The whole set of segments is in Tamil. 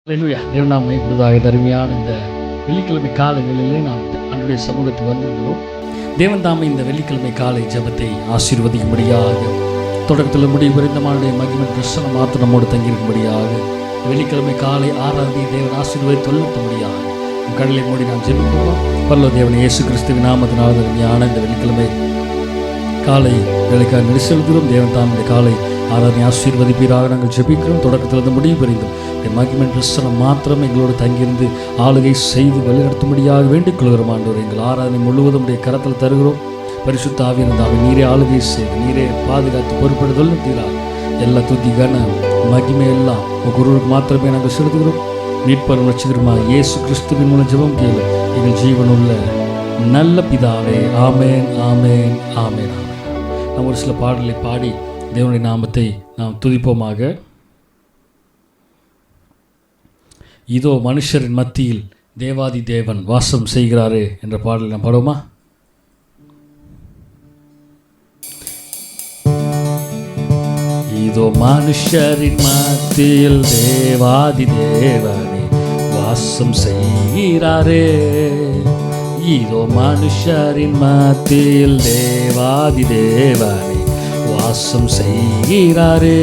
அல்லேலூயா. தேவநாமமே விருதாக தருமையான இந்த வெள்ளிக்கிழமை காலை வேளையிலே நாம் அன்றைய சமூகத்துக்கு வந்திருக்கிறோம். தேவன் தாமே இந்த வெள்ளிக்கிழமை காலை ஜெபத்தை ஆசீர்வதிக்கும்படியாக, தொடக்கத்தில் முடிவு இந்த மானுடைய மகிமை பிரசனம் மாத்திரம் நம்மோடு தங்கியிருக்கும்படியாக, வெள்ளிக்கிழமை காலை ஆராதனை தேவன் ஆசீர்வதித்து தொல்லும்படியாக கடலை மூடி நாம் ஜெபிப்போம். பரலோக தேவன் இயேசு கிறிஸ்துவின் நாமத்தினால் தருமையான இந்த வெள்ளிக்கிழமை காலை வேலைக்காக நெறி செலுத்துகிறோம். தேவன் தாம் இந்த காலை ஆராதனை ஆசீர்வதிப்பீராக நாங்கள் ஜெபிக்கிறோம். தொடக்கத்திலிருந்து முடிவு பெறிந்தோம் மகிமை பிரசனம் மாத்திரம் எங்களோடு தங்கியிருந்து ஆளுகை செய்து வழிநடத்தும்படியாக வேண்டிக் கொள்கிறோம். ஆண்டவர், எங்கள் ஆராதனை முழுவதும் உடைய கரத்தில் தருகிறோம். பரிசுத்த ஆவியானவரே, நீரே ஆளுகை செய்து நீரே பாதுகாத்து பொறுப்படுதல் தீராக எல்லா துதி கன மகிமை எல்லாம் குருவுக்கு மாத்திரமே நாங்கள் செலுத்துகிறோம். மீட்பர் ரட்சகருமா இயேசு கிறிஸ்துவின் மூலம் ஜெபம் கேளு எங்கள் ஜீவனுள்ள நல்ல பிதாவே. ஆமேன், ஆமேன், ஆமேன், ஆமேன். நாம் ஒரு சில பாடலை பாடி தேவனுடைய நாமத்தை நாம் துதிப்போமாக. இதோ மனுஷரின் மத்தியில் தேவாதி தேவன் வாசம் செய்கிறாரே என்ற பாடலை நாம் பாடுவோமா? இதோ மனுஷரின் மத்தியில் தேவாதி தேவனே வாசம் செய்கிறாரே. இதோ மனுஷரின் மத்தியில் தேவாதி தேவனே வாசம் செய்கிறாரே.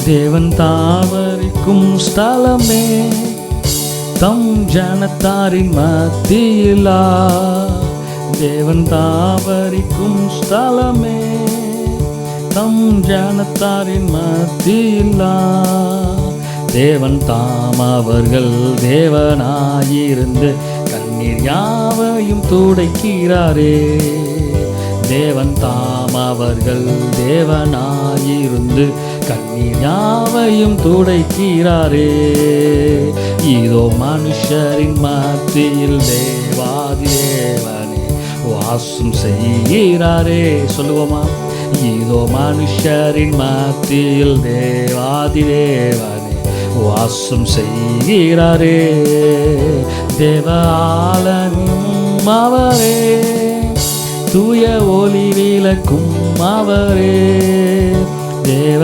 தேவன் தாவரிக்கும் ஸ்தலமே தம் ஜனத்தாரின் மத்தியிலா. தேவன் தாவரிக்கும் ஸ்தலமே தம் ஜனத்தாரின் மத்தியிலா. தேவன் தாம் அவர்கள் தேவனாயிருந்து கண்ணீர் யாவையும் துடைக்கிறாரே. தேவன் தாம் அவர்கள் தேவனாயிருந்து கண்ணீர் யாவையும் துடைக்கிறாரே. இதோ மனுஷரின் மத்தியில் தேவாதி தேவனே வாசம் செய்கிறாரே. சொல்லுவோமா? இதோ மனுஷரின் மத்தியில் தேவாதி தேவனே வாசம் செய்கிறாரே. தேவ ஆலயமும் அவரே, தூய ஒளி விளக்கும் அவரே. தேவ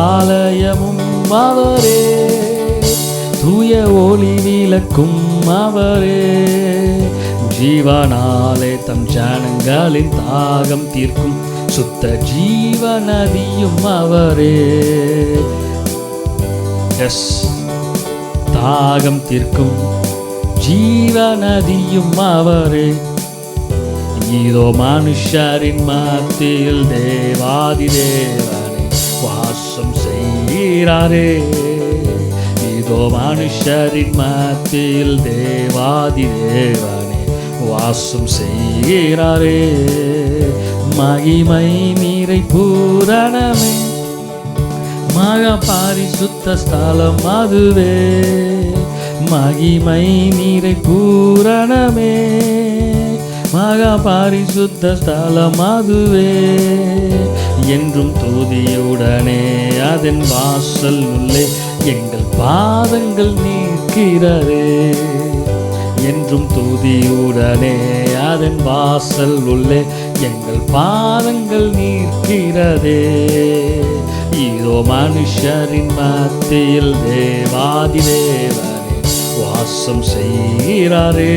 ஆலயமும் அவரே, தூய ஒளி விளக்கும் அவரே. ஜீவனாலே தம் ஜனங்களின் தாகம் தீர்க்கும் சுத்த ஜீவநதியும் அவரே. எஸ், தாகம் தீர்க்கும் ஜீவநதியும் அவரே. இதோ மனுஷரின் மத்தியில் தேவாதி தேவனே வாசம் செய்கிறாரே. இதோ மனுஷரின் மத்தியில் தேவாதி தேவனே வாசம் செய்கிறாரே. மகிமை நீரை பூரணமே மகா பரிசுத்த ஸ்தலம் அதுவே. மகிமை நீரை பூரணமே மகா பரிசுத்த ஸ்தலம் அதுவே. என்றும் துதியுடனே அதன் வாசல் உள்ளே எங்கள் பாதங்கள் நிற்கிறதே. என்றும் துதியுடனே அதன் வாசல் உள்ளே எங்கள் பாதங்கள் நிற்கிறதே. இதோ மனுஷரின் மத்தியில் தேவாதி தேவனே வாசம் செய்கிறாரே.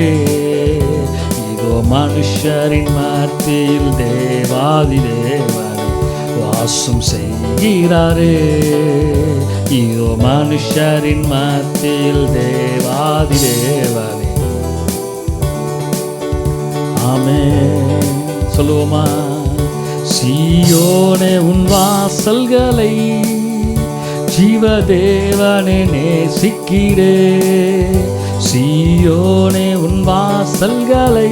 இதோ மனுஷரின் மத்தியில் தேவாதி தேவனே வாசம் செய்கிறாரே. இதோ மனுஷரின் மத்தியில் தேவாதி தேவனே. ஆமென். சொல்லுவோமா? சீயோனே உன் வாசல்களை ஜீவதேவனே நேசிக்கிறே. சீயோனே உன் வாசல்களை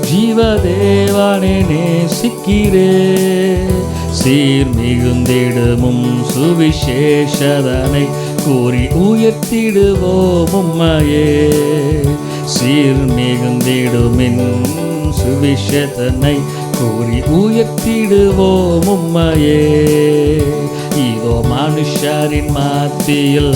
ஜீவதேவனே நேசிக்கிறே. சீர் மிகுந்திடுமும் சுவிசேஷதனை கூறி உயர்த்திடுவோம் உம்மையே. சீர் மிகுந்திடுமின் சுவிசேஷதனை கூறி உயர்த்திடுவோம் உம்மையே. இதோ மனுஷரின் மத்தியில்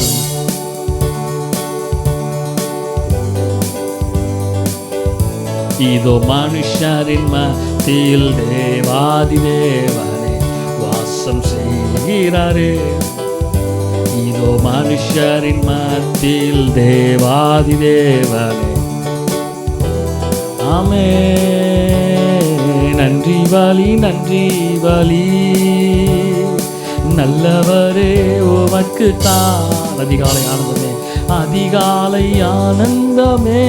இதோ மனுஷரின் மத்தியில் தேவாதி தேவனே வாசம் செய்கிறாரே. இதோ மனுஷரின் மத்தியில் தேவாதி தேவனே. ஆமே. நன்றி பலி நன்றி பலி நல்லவரே உமக்கு தான். அதிகாலை ஆனந்தமே அதிகாலை ஆனந்தமே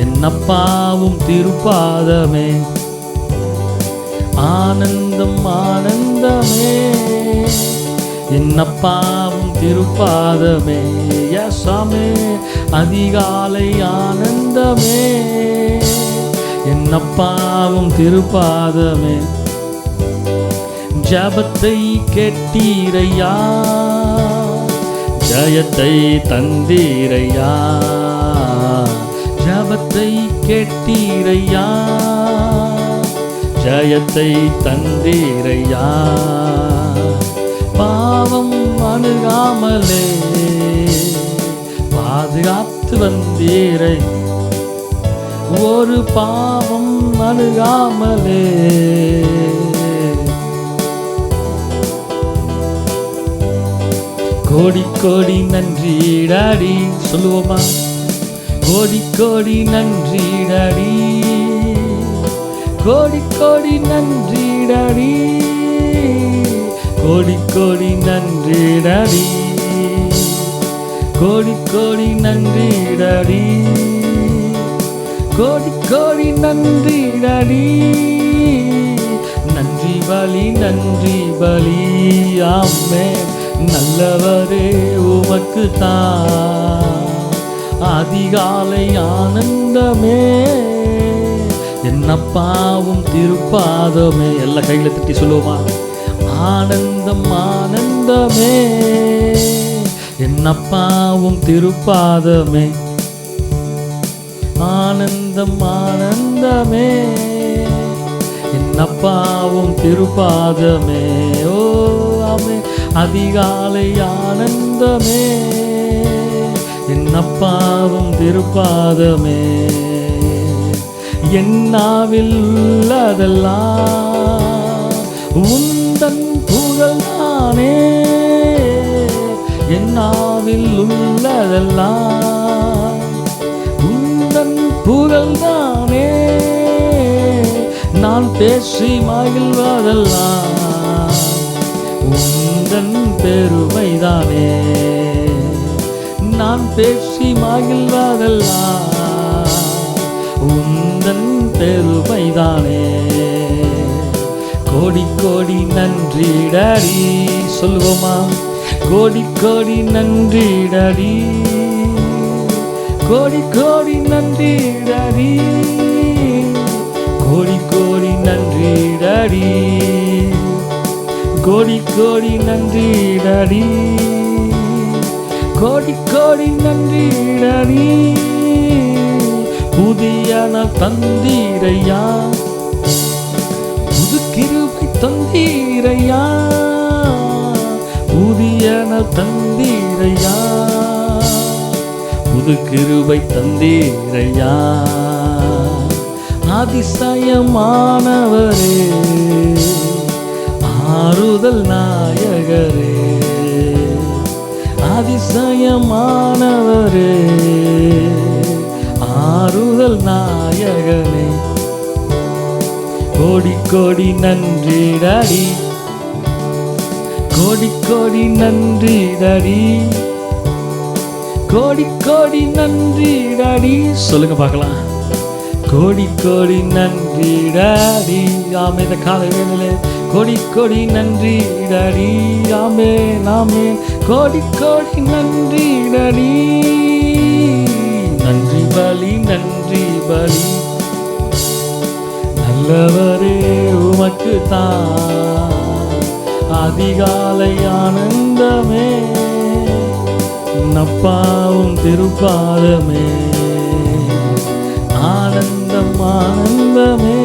என்னப்பாவும் திருப்பாதமே. ஆனந்தம் ஆனந்தமே என்னப்பாவும் திருப்பாதமே. யசாமே அதிகாலை ஆனந்தமே என்னப்பாவும் திருப்பாதமே. ஜபத்தை கேட்டீரையா ஜயத்தை தந்தீரையா. ஜபத்தை கேட்டீரையா ஜயத்தை தந்தீரையா. பாவம் அணுகாமலே பாதுகாத்து வந்தீரை. ஒரு பாவம் அணுகாமலே கோடி கோடி நன்றி டாடி. சொல்லுவோமா? கோடி கோடி நன்றி டாடி. கோடி கோடி நன்றி டாடி. கோடி கோடி நன்றி டாடி. கோடி கோடி நன்றி டாடி. கோடி கோடி நன்றி டாடி. நன்றி பலி நன்றி பலி. ஆமென். நல்லவரே உமக்கு தான். அதிகாலை ஆனந்தமே என்னப்பாவும் திருப்பாதமே. எல்லா கைகளை தட்டி சொல்லுவோமா? ஆனந்தம் ஆனந்தமே என்னப்பாவும் திருப்பாதமே. ஆனந்தம் ஆனந்தமே என்னப்பாவும் திருப்பாதமே. ஓ ஆமே. அதிகாலை ஆனந்தமே என்னப்பாவும் திருப்பாதமே. என்னாவில் உள்ளதெல்லாம் உந்தன் புகழ்தானே. என்னாவில் உள்ளதெல்லாம் உந்தன் புகழ்தானே. நான் பேசி மகிழ்வதெல்லாம் உந்தன் பெருமைதானே. நான் பேசி மகிழ்வதெல்லாம் உந்தன் பெருமைதானே. கோடி கோடி நன்றி டாடி. சொல்லுவோமா? கோடி கோடி நன்றி டாடி. கோடி கோடி நன்றி டாடி. கோடி கோடி நன்றி டாடி. கோடி கோடி நன்றி டாடி. கோடி கோடி நன்றி டாடி. புதிய தந்தீரையா. புது கிருபை தந்தீரையா. புதிய தந்தீரையா. புது கிருபை தந்தீரையா. அதிசயமானவரே ஆறுதல் நாயகரே. அதிசயமானவரே ஆறுதல் நாயகனே. கோடி கோடி நன்றி டாடி. கோடி கோடி நன்றி டாடி. கோடி கோடி நன்றி டாடி. சொல்லுங்க பார்க்கலாம். கோடி கோடி நன்றி டாடி. ஆமே. இந்த காலை வேளையிலே கோடி கோடி நன்றி டாடி. ஆமே நாமே. கோடி கோடி நன்றி டாடி. நன்றி பலி நன்றி பலி. நல்லவரே உமக்கு தான். அதிகாலை ஆனந்தமே நப்பாவும் திருப்பாதமே. ஆனந்தம் ஆனந்தமே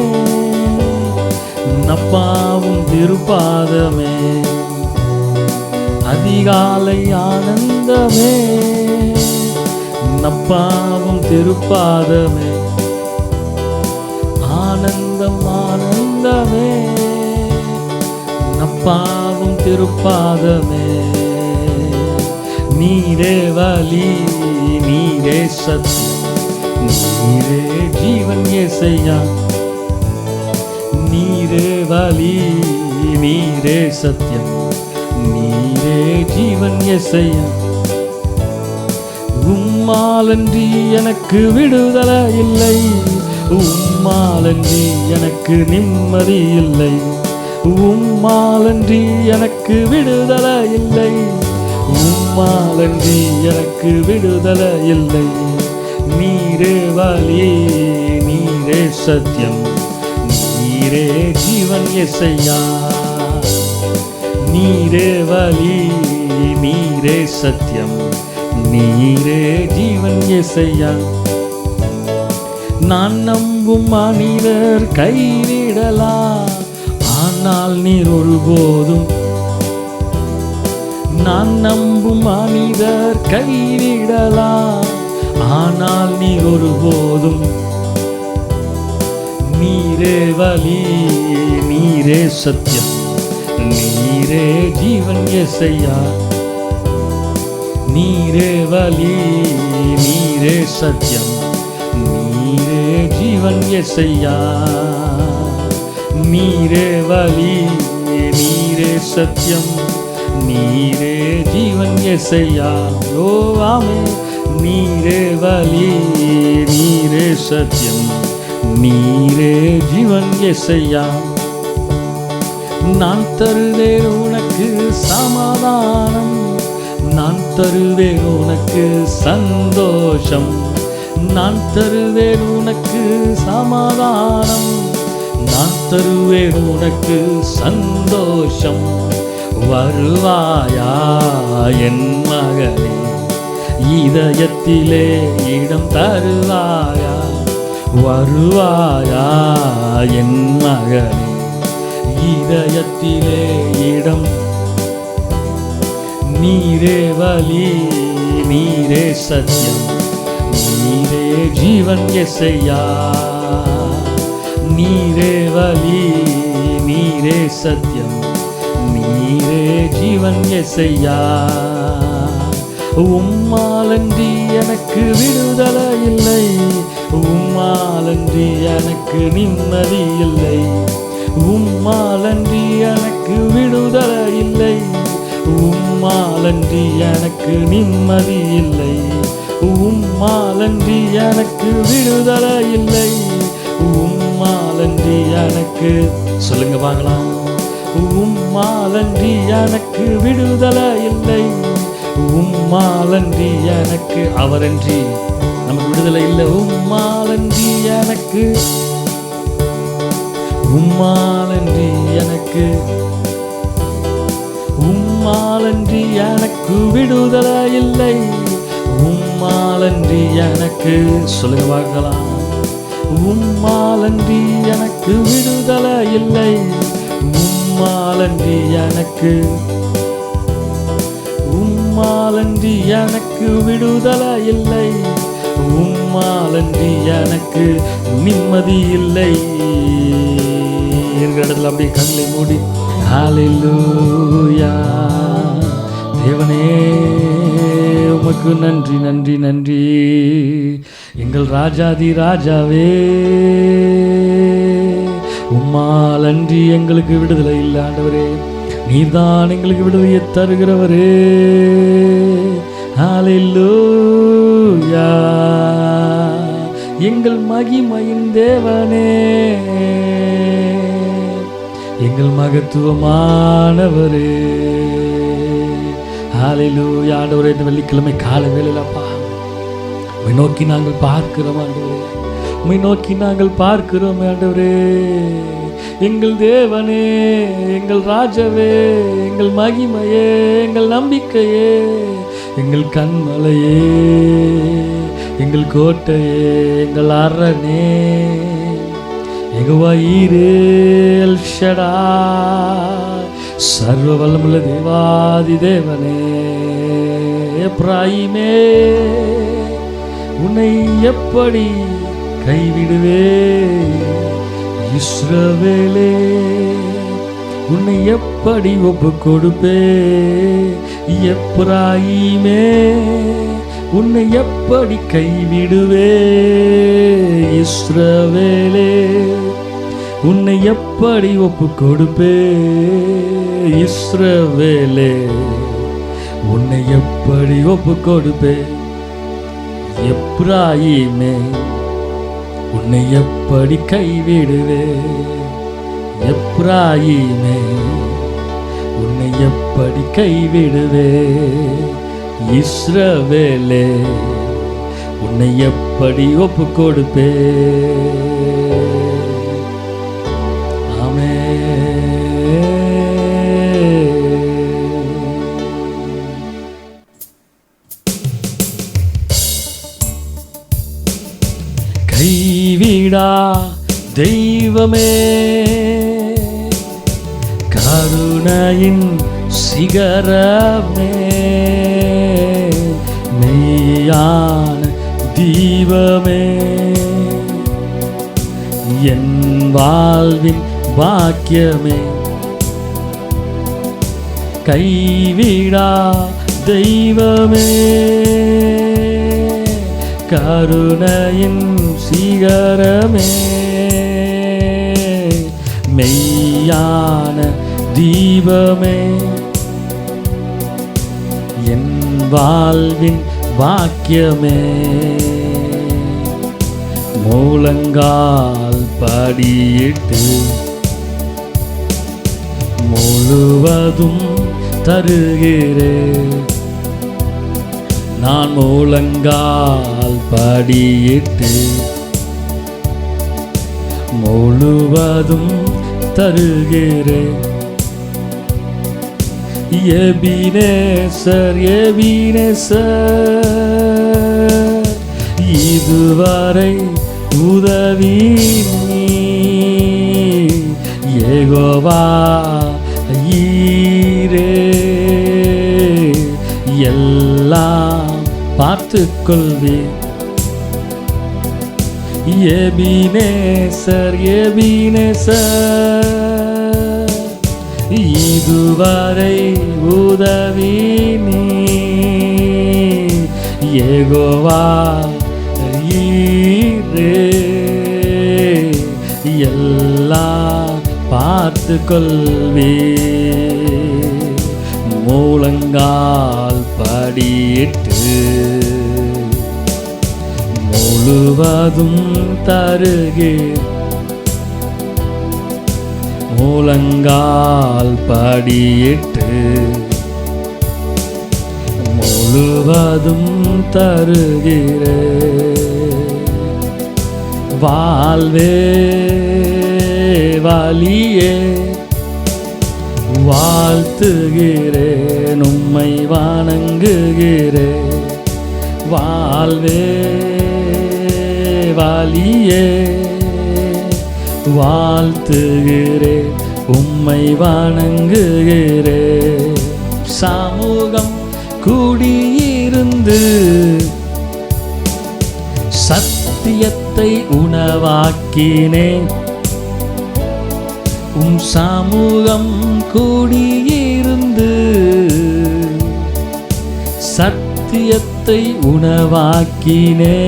நப்பாவும் திருப்பாதமே. அதிகாலை ஆனந்தமே நப்பாவும் திருப்பாதமே. ஆனந்தம் ஆனந்தமே நப்பாவும் திருப்பாதமே. நீரே வழி, நீரே சத்தியம், நீரே ஜீவன் இயேசையா. நீரே வழி, நீரே சத்தியம், நீரே ஜீவன் இயேசையா. உம்மாலன்றி எனக்கு விடுதலை இல்லை, உம்மாலன்றி எனக்கு நிம்மதி இல்லை, உம்மாலன்றி எனக்கு விடுதலை இல்லை, உம்மாலன்றி எனக்கு விடுதலை இல்லை. நீரே வழி, நீரே சத்தியம், நீரே ஜீவன் இயேசையா. நீரே வழி, நீரே சத்தியம், நீரே ஜீவன் இயேசையா. நான் நம்பும் மனிதர் கைவிடலாம், ஆனால் நீர் ஒருபோதும். நான் நம்பும் மனிதர் கைவிடலாம், ஆனால் நீர் ஒருபோதும். நீரே வழி, நீரே சத்தியம், நீரே ஜீவன் இயேசையா. நீரே வழி, நீரே சத்தியம், நீரே ஜீவன் இயேசையா. நீரே வழி, நீரே சத்தியம், நீரே ஜீவன் இயேசையா. ஓ ஆமென். நீரே வழி, நீரே சத்தியம், நீரே ஜீவன் இயேசையா. நான் தருவேன் உனக்கு சமாதானம், நான் தருவேன் உனக்கு சந்தோஷம், நான் தருவேன் உனக்கு சமாதானம், நான் தருவேன் உனக்கு சந்தோஷம். வருவாயா என் மகனே, இதயத்திலே இடம் தருவாயா. வருவாயா என் மகனே, இதயத்திலே இடம். நீரே வழி, நீரே சத்தியம், நீரே ஜீவன் இயேசையா. நீரே வழி, நீரே சத்தியம், நீரே ஜீவன் இயேசையா. உம்மாலன்றி எனக்கு விடுதலை இல்லை, உம்மாலன்றி எனக்கு நிம்மதி இல்லை, உம்மாலன்றி எனக்கு விடுதலை இல்லை, உம்மாலன்றி எனக்கு நிம்மதி இல்லை, உம்மாலன்றி எனக்கு விடுதலை இல்லை, உம்மாலன்றி எனக்கு. சொல்லுங்க பார்க்கலாம். உம்மாலன்றி எனக்கு விடுதலை இல்லை, உம்மாலன்றி எனக்கு. அவரன்றி நமக்கு விடுதலை இல்லை. உம்மாலன்றி எனக்கு, உம்மாலன்றி எனக்கு, உம்மாலன்றி எனக்கு விடுதலை இல்லை, உம்மாலன்றி எனக்கு. சொல்லுங்க பார்க்கலாம். உம்மாலன்றி எனக்கு விடுதலை இல்லை, உம்மாலன்றி எனக்கு, உம்மாலன்றி எனக்கு விடுதலை இல்லை, உம்மாலன்றி எனக்கு நிம்மதி இல்லை. இருக்கிற இடத்துல அப்படியே கண்களை மூடி ஹல்லேலூயா. தேவனே உமக்கு நன்றி, நன்றி, நன்றி. எங்கள் ராஜாதி ராஜாவே, உம்மால் அன்றி எங்களுக்கு விடுதலை இல்லை ஆண்டவரே. நீர்தான் எங்களுக்கு விடுதலையை தருகிறவரே. ஹல்லேலூயா. எங்கள் மகிமையின் தேவனே, எங்கள் மகத்துவமானவரே. ஹல்லேலூயா. ஆண்டவரே, இந்த வெள்ளிக்கிழமை காலை வேளையிலப்பா உம்மை நோக்கி நாங்கள் பார்க்கிறோம் ஆண்டவரே, உம்மை நோக்கி நாங்கள் பார்க்கிறோம் ஆண்டவரே. எங்கள் தேவனே, எங்கள் ராஜாவே, எங்கள் மகிமையே, எங்கள் நம்பிக்கையே, எங்கள் கண்மலையே, எங்கள் கோட்டையே, எங்கள் அரணே, யெகோவா ஈரே, எல் ஷடாய், சர்வ வல்லமுள்ள தேவாதி தேவனே. எப்ராயிமே, உன்னை எப்படி கைவிடுவே? இஸ்ரவேலே, உன்னை எப்படி ஒப்பு கொடுப்பே? எப்ராயிமே, உன்னை எப்படி கைவிடுவே? இஸ்ரவேலே, உன்னை எப்படி ஒப்பு கொடுப்பே? இஸ்ரவேலே, உன்னை எப்படி ஒப்பு கொடுப்பே? எப்ராயிமே, உன்னை எப்படி கைவிடுவே? எப்ராயிமே, உன்னை எப்படி கைவிடுவே? இஸ்ரவேலே, உன்னை எப்படி ஒப்பு கொடுப்பே? கைவிடா தெய்வமே, கருணையின் சிகரமே, மெய்யான தீபமே, என் வாழ்வின் பாக்கியமே. கைவிடா தெய்வமே, கருணையின் சிகரமே, மெய்யான தீபமே, என் வாழ்வின் பாக்கியமே. முழங்கால் படியிட்டு முழுவதும் தருகிறேன். நான் முழங்கால் படியிட்டு முழுவதும் தருகிறேன். எபினேசர், எபினேசர், இதுவரை உதவி நீ. யெகோவா ஈரே, எல்லாம் பார்த்துக்கொள்வேன். எபினேசர், எபினேசர், இதுவரை உதவி நீ. யெகோவா ஈரே, எல்லாம் பார்த்துக்கொள்வேன். முழங்கால் படியிட்டு முழுவதும் தருகிறேன். முழங்கால் படியிட்டு முழுவதும் தருகிறேன். வாழ்வே வலியே வாழ்த்துகிறேன், உம்மை வணங்குகிறேன். வாழ்வே வலியே வாழ்த்துகிறேன், உம்மை வணங்குகிறேன். சமூகம் கூடியிருந்து சத்தியத்தை உணவாக்கினேன். உம் சமூகம் கூடியிருந்து சத்தியத்தை உணவாக்கினேன்.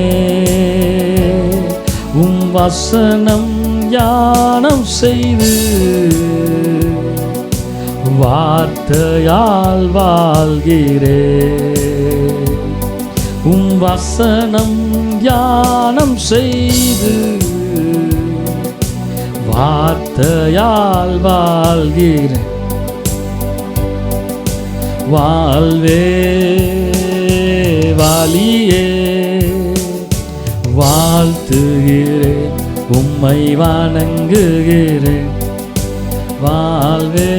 உம் வசனம் தியானம் செய்து வார்த்தையால் வாழ்கிறேன். உம் வசனம் தியானம் செய்து வார்த்தையால் வாழ்கிறேன். வாழ்வே வாலியே வாழ்த்துகிறேன், உம்மை வணங்குகிறேன். வாழ்வே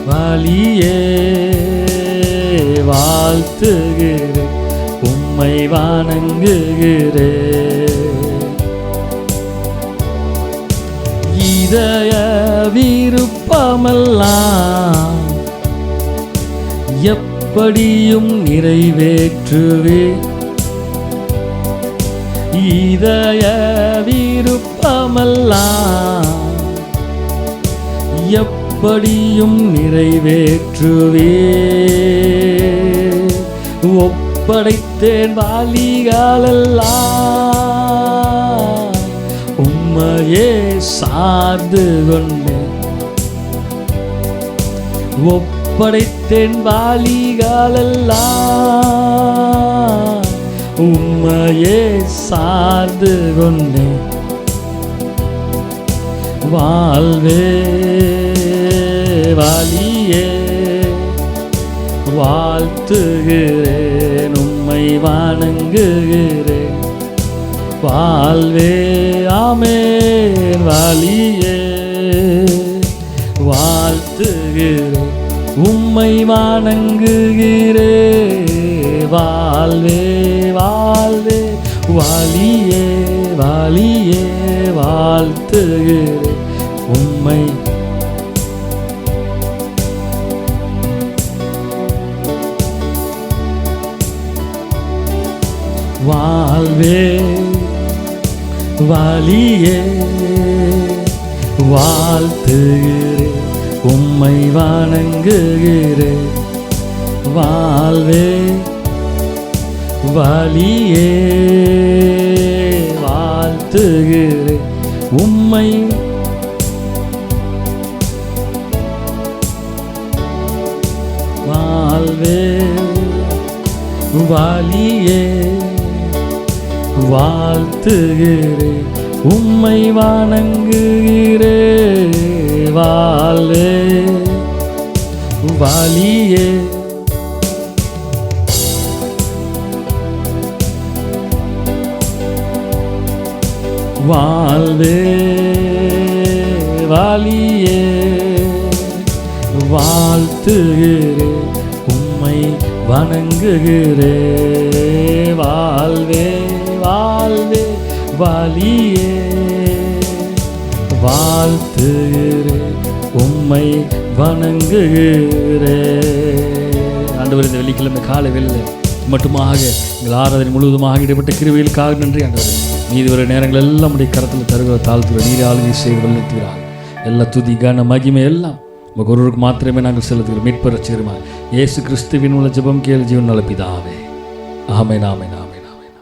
வாலியே வாழ்த்துகிறேன், உம்மை வணங்குகிறேன். இதய விருப்பமெல்லாம் எப்படியும் நிறைவேற்றுவே. இதய விருப்பமெல்லாம் எப்படியும் நிறைவேற்றுவே. ஒப்படைத்தேன் வாலிகாலெல்லாம், உம்மையே சார்ந்து கொண்டேன். ஒப்படைத்தேன் வாலிகாலெல்லாம், உம்மையே சார்ந்து கொண்டேன். வாழ்வே வாலியே வாழ்த்துகிறேன், உம்மை வணங்குகிறேன். வாழ்வே ஆமென் வாலியே வாழ்த்துகிறேன், உம்மை வணங்குகிறேன். வாழ்வே வாழ்வே வாலியே வாலியே வாழ்த்துகிறேன், உம்மை. வாழ்வே வாலியே வாழ்த்துகிறேன், உம்மை வணங்குகிறேன். வாழ்வே வாலியே வாழ்த்துகிறேன், உம்மை. வாழ்வே வாலியே வாழ்த்துகிறேன், உம்மை வணங்குகிறேன். வாழ்வே வாலியே வாழ்வே வாலியே வாழ்த்துகிறேன், உம்மை வணங்குகிறேன். வாழ்வே வாழ்வே வாலியே வாழ்த்துகிறேன், உம்மை வணங்குகிறேன். ஆண்டவர், இந்த வெள்ளிக்கிழமை காலை வேளையிலே மட்டுமாக எங்கள் ஆராதனை முழுவதுமாக இடைப்பட்ட கிருபைகளுக்காக நன்றி ஆண்டவர். மீதி வர நேரங்கள் எல்லாம் உடைய கரத்தில் தருகிற தாழ்த்துகிற நீர் ஆளுகை செய்து வல்லத்துகிறார். எல்லா துதி கன மகிமை எல்லாம் உங்கள் ஒருவருக்கு மாத்திரமே நாங்கள் செலுத்துகிறோம். மீட்பர் ரட்சகருமா இயேசு கிறிஸ்துவின் உள்ள ஜெபம் கேளு ஜீவன் நல்ல பிதாவே. ஆமென் ஆமென் ஆமென் ஆமென் ஆமென்.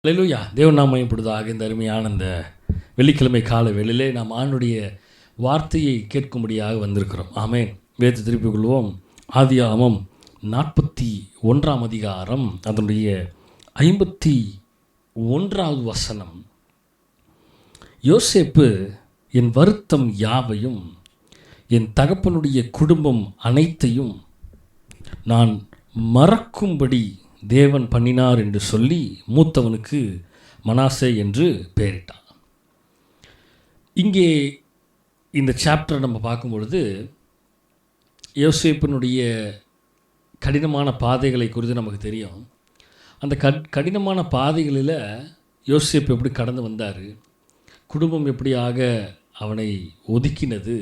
அல்லேலூயா. தேவன் நாம மகிமைப்படுவதாக. இந்த அருமையான இந்த வெள்ளிக்கிழமை கால வேளையிலே நாம் ஆண்டுடைய வார்த்தையை கேட்கும்படியாக வந்திருக்கிறோம். ஆமென். வேதத்தை திருப்பிக் கொள்வோம். ஆதியாகமம் 41ஆம் அதிகாரம் அதனுடைய 51வது வசனம். யோசேப்பு என் வருத்தம் யாவையும் என் தகப்பனுடைய குடும்பம் அனைத்தையும் நான் மறக்கும்படி தேவன் பண்ணினார் என்று சொல்லி மூத்தவனுக்கு மனாசே என்று பெயரிட்டான். இங்கே இந்த சாப்டரை நம்ம பார்க்கும் பொழுது யோசேப்பினுடைய கடினமான பாதைகளை குறித்து நமக்கு தெரியும். அந்த கடினமான பாதைகளில் யோசேப்பு எப்படி கடந்து வந்தார், குடும்பம் எப்படியாக அவனை ஒதுக்கினது,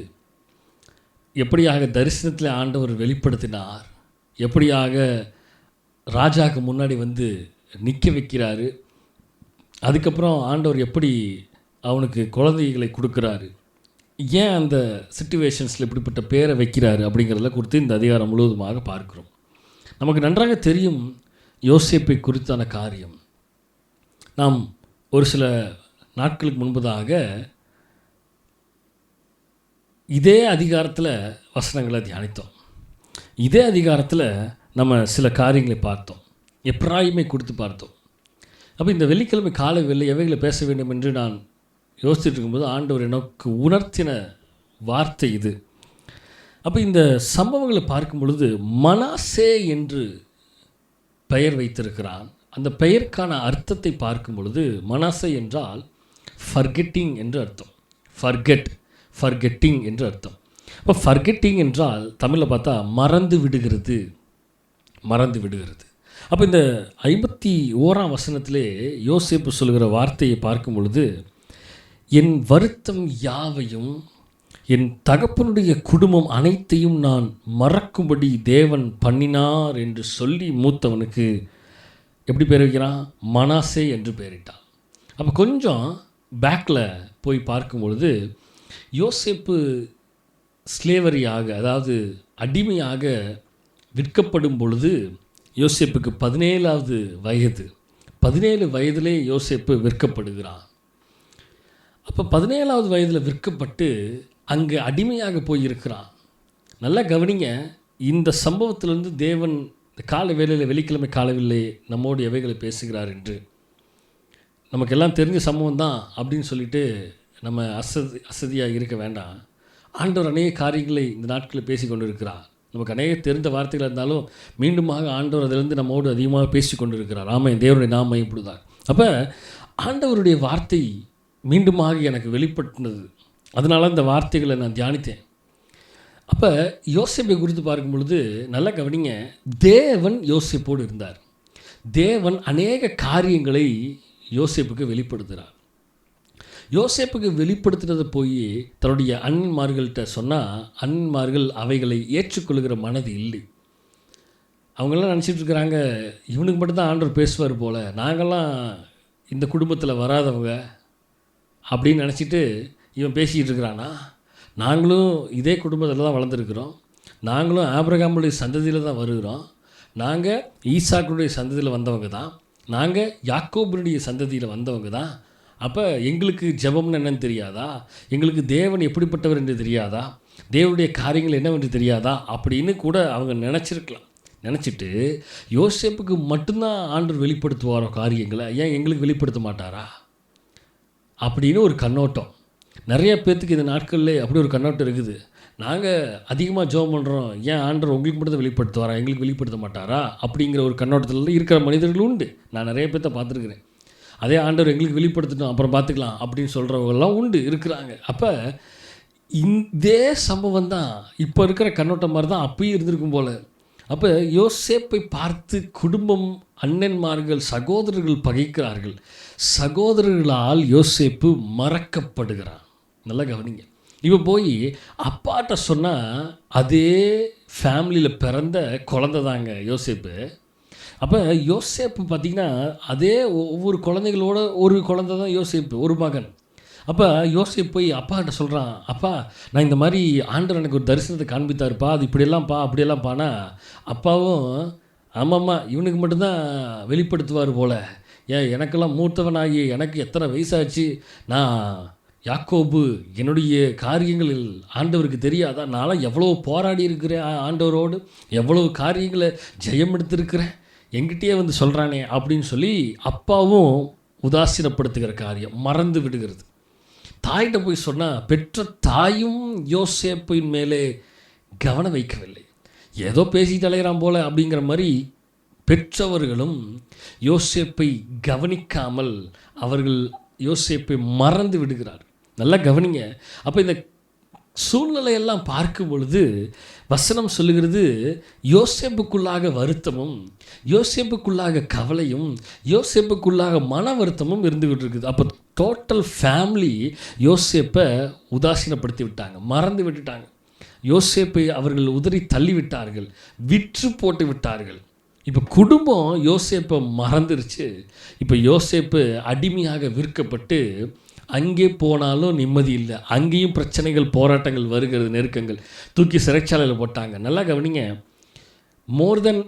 எப்படியாக தரிசனத்தில் ஆண்டவர் வெளிப்படுத்தினார், எப்படியாக ராஜாவுக்கு முன்னாடி வந்து நிற்க வைக்கிறாரு, அதுக்கப்புறம் ஆண்டவர் எப்படி அவனுக்கு குழந்தைகளை கொடுக்குறாரு, ஏன் அந்த சிச்சுவேஷன்ஸில் இப்படிப்பட்ட பேரை வைக்கிறாரு அப்படிங்கிறத குறித்து இந்த அதிகாரம் முழுவதுமாக பார்க்கிறோம். நமக்கு நன்றாக தெரியும் யோசேப்பை குறித்தான காரியம். நாம் ஒரு சில நாட்களுக்கு முன்பதாக இதே அதிகாரத்தில் வசனங்களை தியானித்தோம். இதே அதிகாரத்தில் நம்ம சில காரியங்களை பார்த்தோம், எப்ராயிமை கொடுத்து பார்த்தோம். அப்போ இந்த வெள்ளிக்கிழமை காலை வேளை எவைகளை பேச வேண்டும் என்று நான் யோசிச்சுட்டு இருக்கும்போது ஆண்டவர் எனக்கு உணர்த்தின வார்த்தை இது. அப்போ இந்த சம்பவங்களை பார்க்கும் பொழுது மனாசே என்று பெயர் வைத்திருக்கிறான். அந்த பெயருக்கான அர்த்தத்தை பார்க்கும் பொழுது மனாசே என்றால் ஃபர்கெட்டிங் என்று அர்த்தம். ஃபர்கெட்டிங் என்று அர்த்தம். இப்போ ஃபர்கெட்டிங் என்றால் தமிழில் பார்த்தா மறந்து விடுகிறது. அப்போ இந்த 51ஆம் வசனத்திலே யோசேப்பு சொல்கிற வார்த்தையை பார்க்கும் பொழுது என் வருத்தம் யாவையும் என் தகப்பனுடைய குடும்பம் அனைத்தையும் நான் மறக்கும்படி தேவன் பண்ணினார் என்று சொல்லி மூத்தவனுக்கு எப்படி பேர் வைக்கிறான்? மனாசே என்று பெயரிட்டான். அப்போ கொஞ்சம் பேக்கில் போய் பார்க்கும் பொழுது யோசேப்பு ஸ்லேவரியாக, அதாவது அடிமையாக விற்கப்படும் பொழுது யோசேப்புக்கு 17வது வயது. 17 வயதிலே யோசேப்பு விற்கப்படுகிறான். அப்போ 17வது வயதில் விற்கப்பட்டு அங்கே அடிமையாக போயிருக்கிறான். நல்லா கவனிங்க, இந்த சம்பவத்திலிருந்து தேவன் கால வேளையில், வெள்ளிக்கிழமை காலவில்லை நம்மோடு எவைகளை பேசுகிறார் என்று நமக்கெல்லாம் தெரிஞ்ச சம்பவம் தான் அப்படின்னு சொல்லிட்டு நம்ம அசதியாக இருக்க வேண்டாம். ஆண்டவர் அநேக காரியங்களை இந்த நாட்களில் பேசி கொண்டு இருக்கிறார். நமக்கு அநேக தெரிந்த வார்த்தைகள் இருந்தாலும் மீண்டுமாக ஆண்டவர் அதிலிருந்து நம்மோடு அதிகமாக பேசி கொண்டு இருக்கிறார். ஆமாம், தேவனுடைய நாமம் மையப்படுதார். அப்போ ஆண்டவருடைய வார்த்தை மீண்டுமாக எனக்கு வெளிப்பட்டது. அதனால இந்த வார்த்தைகளை நான் தியானித்தேன். அப்போ யோசேப்பை குறித்து பார்க்கும் பொழுது நல்லா கவனிங்க, தேவன் யோசேப்போடு இருந்தார். தேவன் அநேக காரியங்களை யோசேப்புக்கு வெளிப்படுத்துகிறார். யோசேப்புக்கு வெளிப்படுத்துனதை போய் தன்னுடைய அண்ணன்மார்கள்ட்ட சொன்னால் அண்ணன்மார்கள் அவைகளை ஏற்றுக்கொள்கிற மனது இல்லை. அவங்களாம் நினச்சிட்டு இருக்கிறாங்க, இவனுக்கு மட்டும்தான் ஆண்டவர் பேசுவார் போல், நாங்கள்லாம் இந்த குடும்பத்தில் வராதவங்க அப்படின்னு நினச்சிட்டு இவன் பேசிக்கிட்டு இருக்கிறானா? நாங்களும் இதே குடும்பத்தில் தான் வளர்ந்துருக்குறோம், நாங்களும் ஆபிரகாமுடைய சந்ததியில் தான் வருகிறோம், நாங்கள் ஈசாக்குடைய சந்ததியில் வந்தவங்க தான், நாங்கள் யாக்கோபுடைய சந்ததியில் வந்தவங்க தான். அப்போ எங்களுக்கு ஜெபம்னு என்னன்னு தெரியாதா? எங்களுக்கு தேவன் எப்படிப்பட்டவர் என்று தெரியாதா? தேவனுடைய காரியங்கள் என்னவென்று தெரியாதா? அப்படின்னு கூட அவங்க நினச்சிருக்கலாம். நினச்சிட்டு யோசேப்புக்கு மட்டும்தான் ஆண்டவர் வெளிப்படுத்துவாரோ காரியங்களை, ஏன் எங்களுக்கு வெளிப்படுத்த மாட்டாரா அப்படின்னு ஒரு கண்ணோட்டம் நிறைய பேர்த்துக்கு இந்த நாட்களில் அப்படி ஒரு கண்ணோட்டம் இருக்குது. நாங்கள் அதிகமாக ஜெபம் பண்ணுறோம், ஏன் ஆண்டவர் உங்களுக்கு மட்டும் தான் வெளிப்படுத்துவாரா, எங்களுக்கு வெளிப்படுத்த மாட்டாரா அப்படிங்கிற ஒரு கண்ணோட்டத்தில் இருக்கிற மனிதர்கள் உண்டு. நான் நிறைய பேர்த்த பார்த்துருக்குறேன். அதே ஆண்டவர் எங்களுக்கு வெளிப்படுத்தட்டும் அப்புறம் பார்த்துக்கலாம் அப்படின்னு சொல்கிறவங்கெல்லாம் உண்டு, இருக்கிறாங்க. அப்போ இதே சம்பவம் தான் இப்போ இருக்கிற கண்ணோட்டம் மாதிரி தான் அப்பயும் இருந்திருக்கும் போல். அப்போ யோசேப்பை பார்த்து குடும்பம், அண்ணன்மார்கள், சகோதரர்கள் பகைக்கிறார்கள். சகோதரர்களால் யோசேப்பு மறக்கப்படுகிறான். நல்லா கவனிங்க, இப்போ போய் அப்பாட்ட சொன்னால் அதே ஃபேமிலியில் பிறந்த குழந்தை தாங்க யோசேப்பு. அப்போ யோசேப்பு பார்த்திங்கன்னா அதே ஒவ்வொரு குழந்தைகளோட ஒரு குழந்தை தான் யோசேப்பு, ஒரு மகன். அப்போ யோசேப்பு போய் அப்பாட்ட சொல்கிறான், அப்பா நான் இந்த மாதிரி ஆண்டவர் எனக்கு ஒரு தரிசனத்தை காண்பித்தாருப்பா, அது இப்படியெல்லாம்ப்பா அப்படியெல்லாம்ப்பானா. அப்பாவும் ஆமாம்மா இவனுக்கு மட்டும்தான் வெளிப்படுத்துவார் போல், ஏன் எனக்கெல்லாம் மூத்தவனாகி எனக்கு எத்தனை வயசாச்சு, நான் யாக்கோபு என்னுடைய காரியங்களில் ஆண்டவருக்கு தெரியாதா, நான்லாம் எவ்வளோ போராடி இருக்கிறேன் ஆண்டவரோடு, எவ்வளோ காரியங்களை ஜெயம் எடுத்திருக்கிறேன், எங்கிட்டயே வந்து சொல்கிறானே அப்படின்னு சொல்லி அப்பாவும் உதாசீனப்படுத்துகிற காரியம், மறந்து விடுகிறது. தாயிட்ட போய் சொன்னால் பெற்ற தாயும் யோசேப்பின் மேலே கவனம் வைக்கவில்லை, ஏதோ பேசிட்டு அலைகிறான் போல அப்படிங்கிற மாதிரி பெற்றவர்களும் யோசேப்பை கவனிக்காமல் அவர்கள் யோசேப்பை மறந்து விடுகிறார். நல்லா கவனிங்க. அப்போ இந்த சூழ்நிலையெல்லாம் பார்க்கும் பொழுது வசனம் சொல்லுகிறது, யோசேப்புக்குள்ளாக வருத்தமும், யோசேப்புக்குள்ளாக கவலையும், யோசேப்புக்குள்ளாக மன வருத்தமும் இருந்துகிட்டு இருக்குது. அப்போ டோட்டல் ஃபேமிலி யோசேப்பை உதாசீனப்படுத்தி விட்டாங்க, மறந்து விட்டுட்டாங்க. யோசேப்பை அவர்கள் உதறி தள்ளி விட்டார்கள், விற்று போட்டு விட்டார்கள். இப்போ குடும்பம் யோசேப்பை மறந்துருச்சு. இப்போ யோசேப்பு அடிமையாக விற்கப்பட்டு அங்கே போனாலும் நிம்மதி இல்லை, அங்கேயும் பிரச்சனைகள், போராட்டங்கள் வருகிறது, நெருக்கங்கள். தூக்கி சிறைச்சாலையில் போட்டாங்க. நல்லா கவனிங்க, மோர் தென்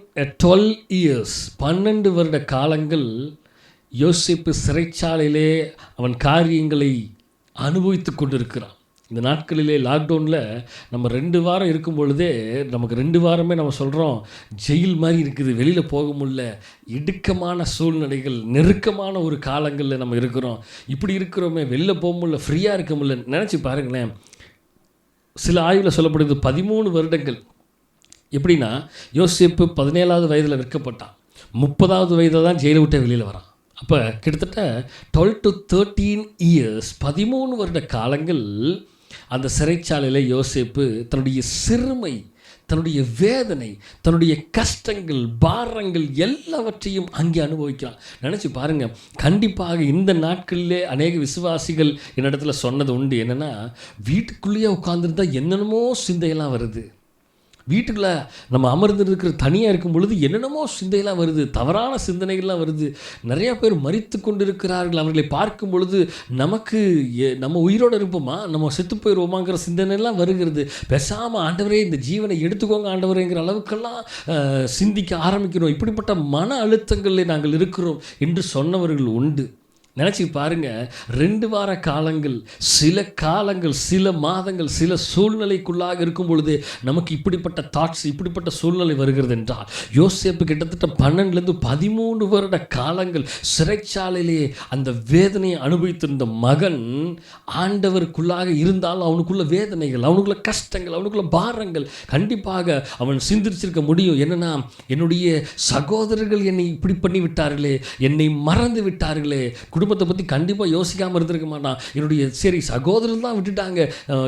12 years 12 வருட காலங்கள் யோசேப்பு சிறைச்சாலையிலே அவன் காரியங்களை அனுபவித்து கொண்டு இருக்கிறான். இந்த நாட்களிலே லாக்டவுனில் நம்ம 2 வாரம் இருக்கும் பொழுதே நமக்கு 2 வாரமே நம்ம சொல்கிறோம் ஜெயில் மாதிரி இருக்குது, வெளியில் போக முடியல, இடுக்கமான சூழ்நிலைகள், நெருக்கமான ஒரு காலங்களில் நம்ம இருக்கிறோம். இப்படி இருக்கிறோமே, வெளியில் போக முடியல, ஃப்ரீயாக இருக்க முடியல. நினச்சி பாருங்களேன், சில ஆய்வில் சொல்லப்படுது 13 வருடங்கள். எப்படின்னா யோசேப்பு 17வது வயதில் விற்கப்பட்டான், 30வது வயதில் தான் ஜெயிலை விட்டு வெளியில் வரான். அப்போ கிட்டத்தட்ட 12 to 13 years 13 வருட காலங்கள் அந்த சிறைச்சாலையில் யோசேப்பு தன்னுடைய சிறுமை, தன்னுடைய வேதனை, தன்னுடைய கஷ்டங்கள், பாரங்கள் எல்லாவற்றையும் அங்கே அனுபவிக்கிறான். நினச்சி பாருங்கள், கண்டிப்பாக இந்த நாட்களிலே அநேக விசுவாசிகள் என்னிடத்துல சொன்னது உண்டு. என்னென்னா, வீட்டுக்குள்ளேயே உட்காந்துருந்தா என்னென்னமோ சிந்தையெல்லாம் வருது, வீட்டுக்குள்ளே நம்ம அமர்ந்துருக்கிற தனியாக இருக்கும் பொழுது என்னென்னமோ சிந்தையெல்லாம் வருது, தவறான சிந்தனைகள்லாம் வருது. நிறையா பேர் மரித்து கொண்டு இருக்கிறார்கள். அவர்களை பார்க்கும் பொழுது நமக்கு நம்ம உயிரோடு இருப்போமா, நம்ம செத்து போயிடுவோமாங்கிற சிந்தனைலாம் வருகிறது. பேசாமல் ஆண்டவரே இந்த ஜீவனை எடுத்துக்கோங்க ஆண்டவரேங்கிற அளவுக்கெல்லாம் சிந்திக்க ஆரம்பிக்கிறோம். இப்படிப்பட்ட மன அழுத்தங்களில் நாங்கள் இருக்கிறோம் என்று சொன்னவர்கள் உண்டு. நினச்சி பாருங்கள், 2 வார காலங்கள், சில காலங்கள், சில மாதங்கள், சில சூழ்நிலைக்குள்ளாக இருக்கும் பொழுது நமக்கு இப்படிப்பட்ட தாட்ஸ், இப்படிப்பட்ட சூழ்நிலை வருகிறது என்றால், யோசேப்பு கிட்டத்தட்ட 12லேருந்து 13 வருட காலங்கள் சிறைச்சாலையிலே அந்த வேதனையை அனுபவித்திருந்த மகன் ஆண்டவருக்குள்ளாக இருந்தாலும் அவனுக்குள்ள வேதனைகள், அவனுக்குள்ள கஷ்டங்கள், அவனுக்குள்ள பாரங்கள் கண்டிப்பாக அவன் சிந்திச்சிருக்க முடியும். என்னன்னா, என்னுடைய சகோதரர்கள் என்னை இப்படி பண்ணி விட்டார்களே, என்னை மறந்து விட்டார்களே, குடும்பத்தை பற்றி கண்டிப்பாக யோசிக்காமல் இருந்திருக்க மாட்டான். என்னுடைய சரி சகோதரர் தான் விட்டுட்டாங்க,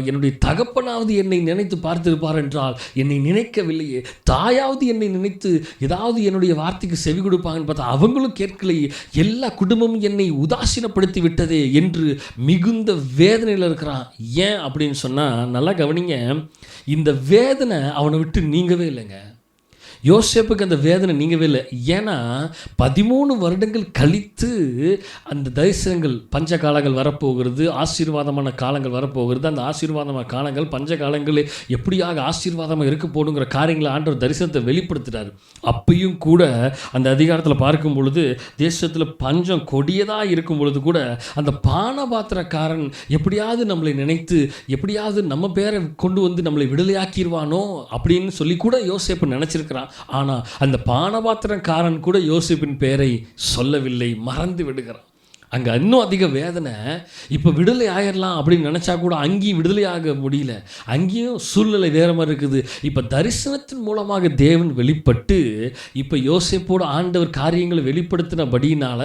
என்னுடைய தகப்பனாவது என்னை நினைத்து பார்த்திருப்பார் என்றால் என்னை நினைக்கவில்லையே, தாயாவது என்னை நினைத்து ஏதாவது என்னுடைய வார்த்தைக்கு செவி கொடுப்பாங்கன்னு பார்த்தா அவங்களும் கேட்கலையே, எல்லா குடும்பமும் என்னை உதாசீனப்படுத்தி விட்டதே என்று மிகுந்த வேதனையில் இருக்கிறான். ஏன் அப்படின்னு சொன்னால், நல்லா கவனிங்க, இந்த வேதனை அவனை விட்டு நீங்கவே இல்லைங்க. யோசேப்புக்கு அந்த வேதனை நீங்கவே இல்லை. ஏன்னா 13 வருடங்கள் கழித்து அந்த தரிசனங்கள், பஞ்ச காலங்கள் வரப்போகிறது, ஆசீர்வாதமான காலங்கள் வரப்போகிறது. அந்த ஆசீர்வாதமான காலங்கள், பஞ்ச காலங்களில் எப்படியாக ஆசீர்வாதமாக இருக்க போடுங்கிற காரியங்களை ஆண்டவர் தரிசனத்தை வெளிப்படுத்துகிறார். அப்பையும் கூட அந்த அதிகாரத்தில் பார்க்கும் பொழுது, தேசத்தில் பஞ்சம் கொடியதாக இருக்கும் பொழுது கூட அந்த பானபாத்திரக்காரன் எப்படியாவது நம்மளை நினைத்து எப்படியாவது நம்ம பேரை கொண்டு வந்து நம்மளை விடுதலையாக்கிடுவானோ அப்படின்னு சொல்லி கூட யோசேப்பு நினச்சிருக்கிறான். ஆனால் அந்த பானபாத்திரக்காரன் கூட யோசேப்பின் பெயரை சொல்லவில்லை, மறந்து விடுகிறான். அங்கே இன்னும் அதிக வேதனை. இப்போ விடுதலை ஆயிடலாம் அப்படின்னு நினச்சா கூட அங்கேயும் விடுதலை ஆக முடியல, அங்கேயும் சூழ்நிலை வேறு மாதிரி இருக்குது. இப்போ தரிசனத்தின் மூலமாக தேவன் வெளிப்பட்டு இப்போ யோசேப்போடு ஆண்டவர் காரியங்களை வெளிப்படுத்தினபடினால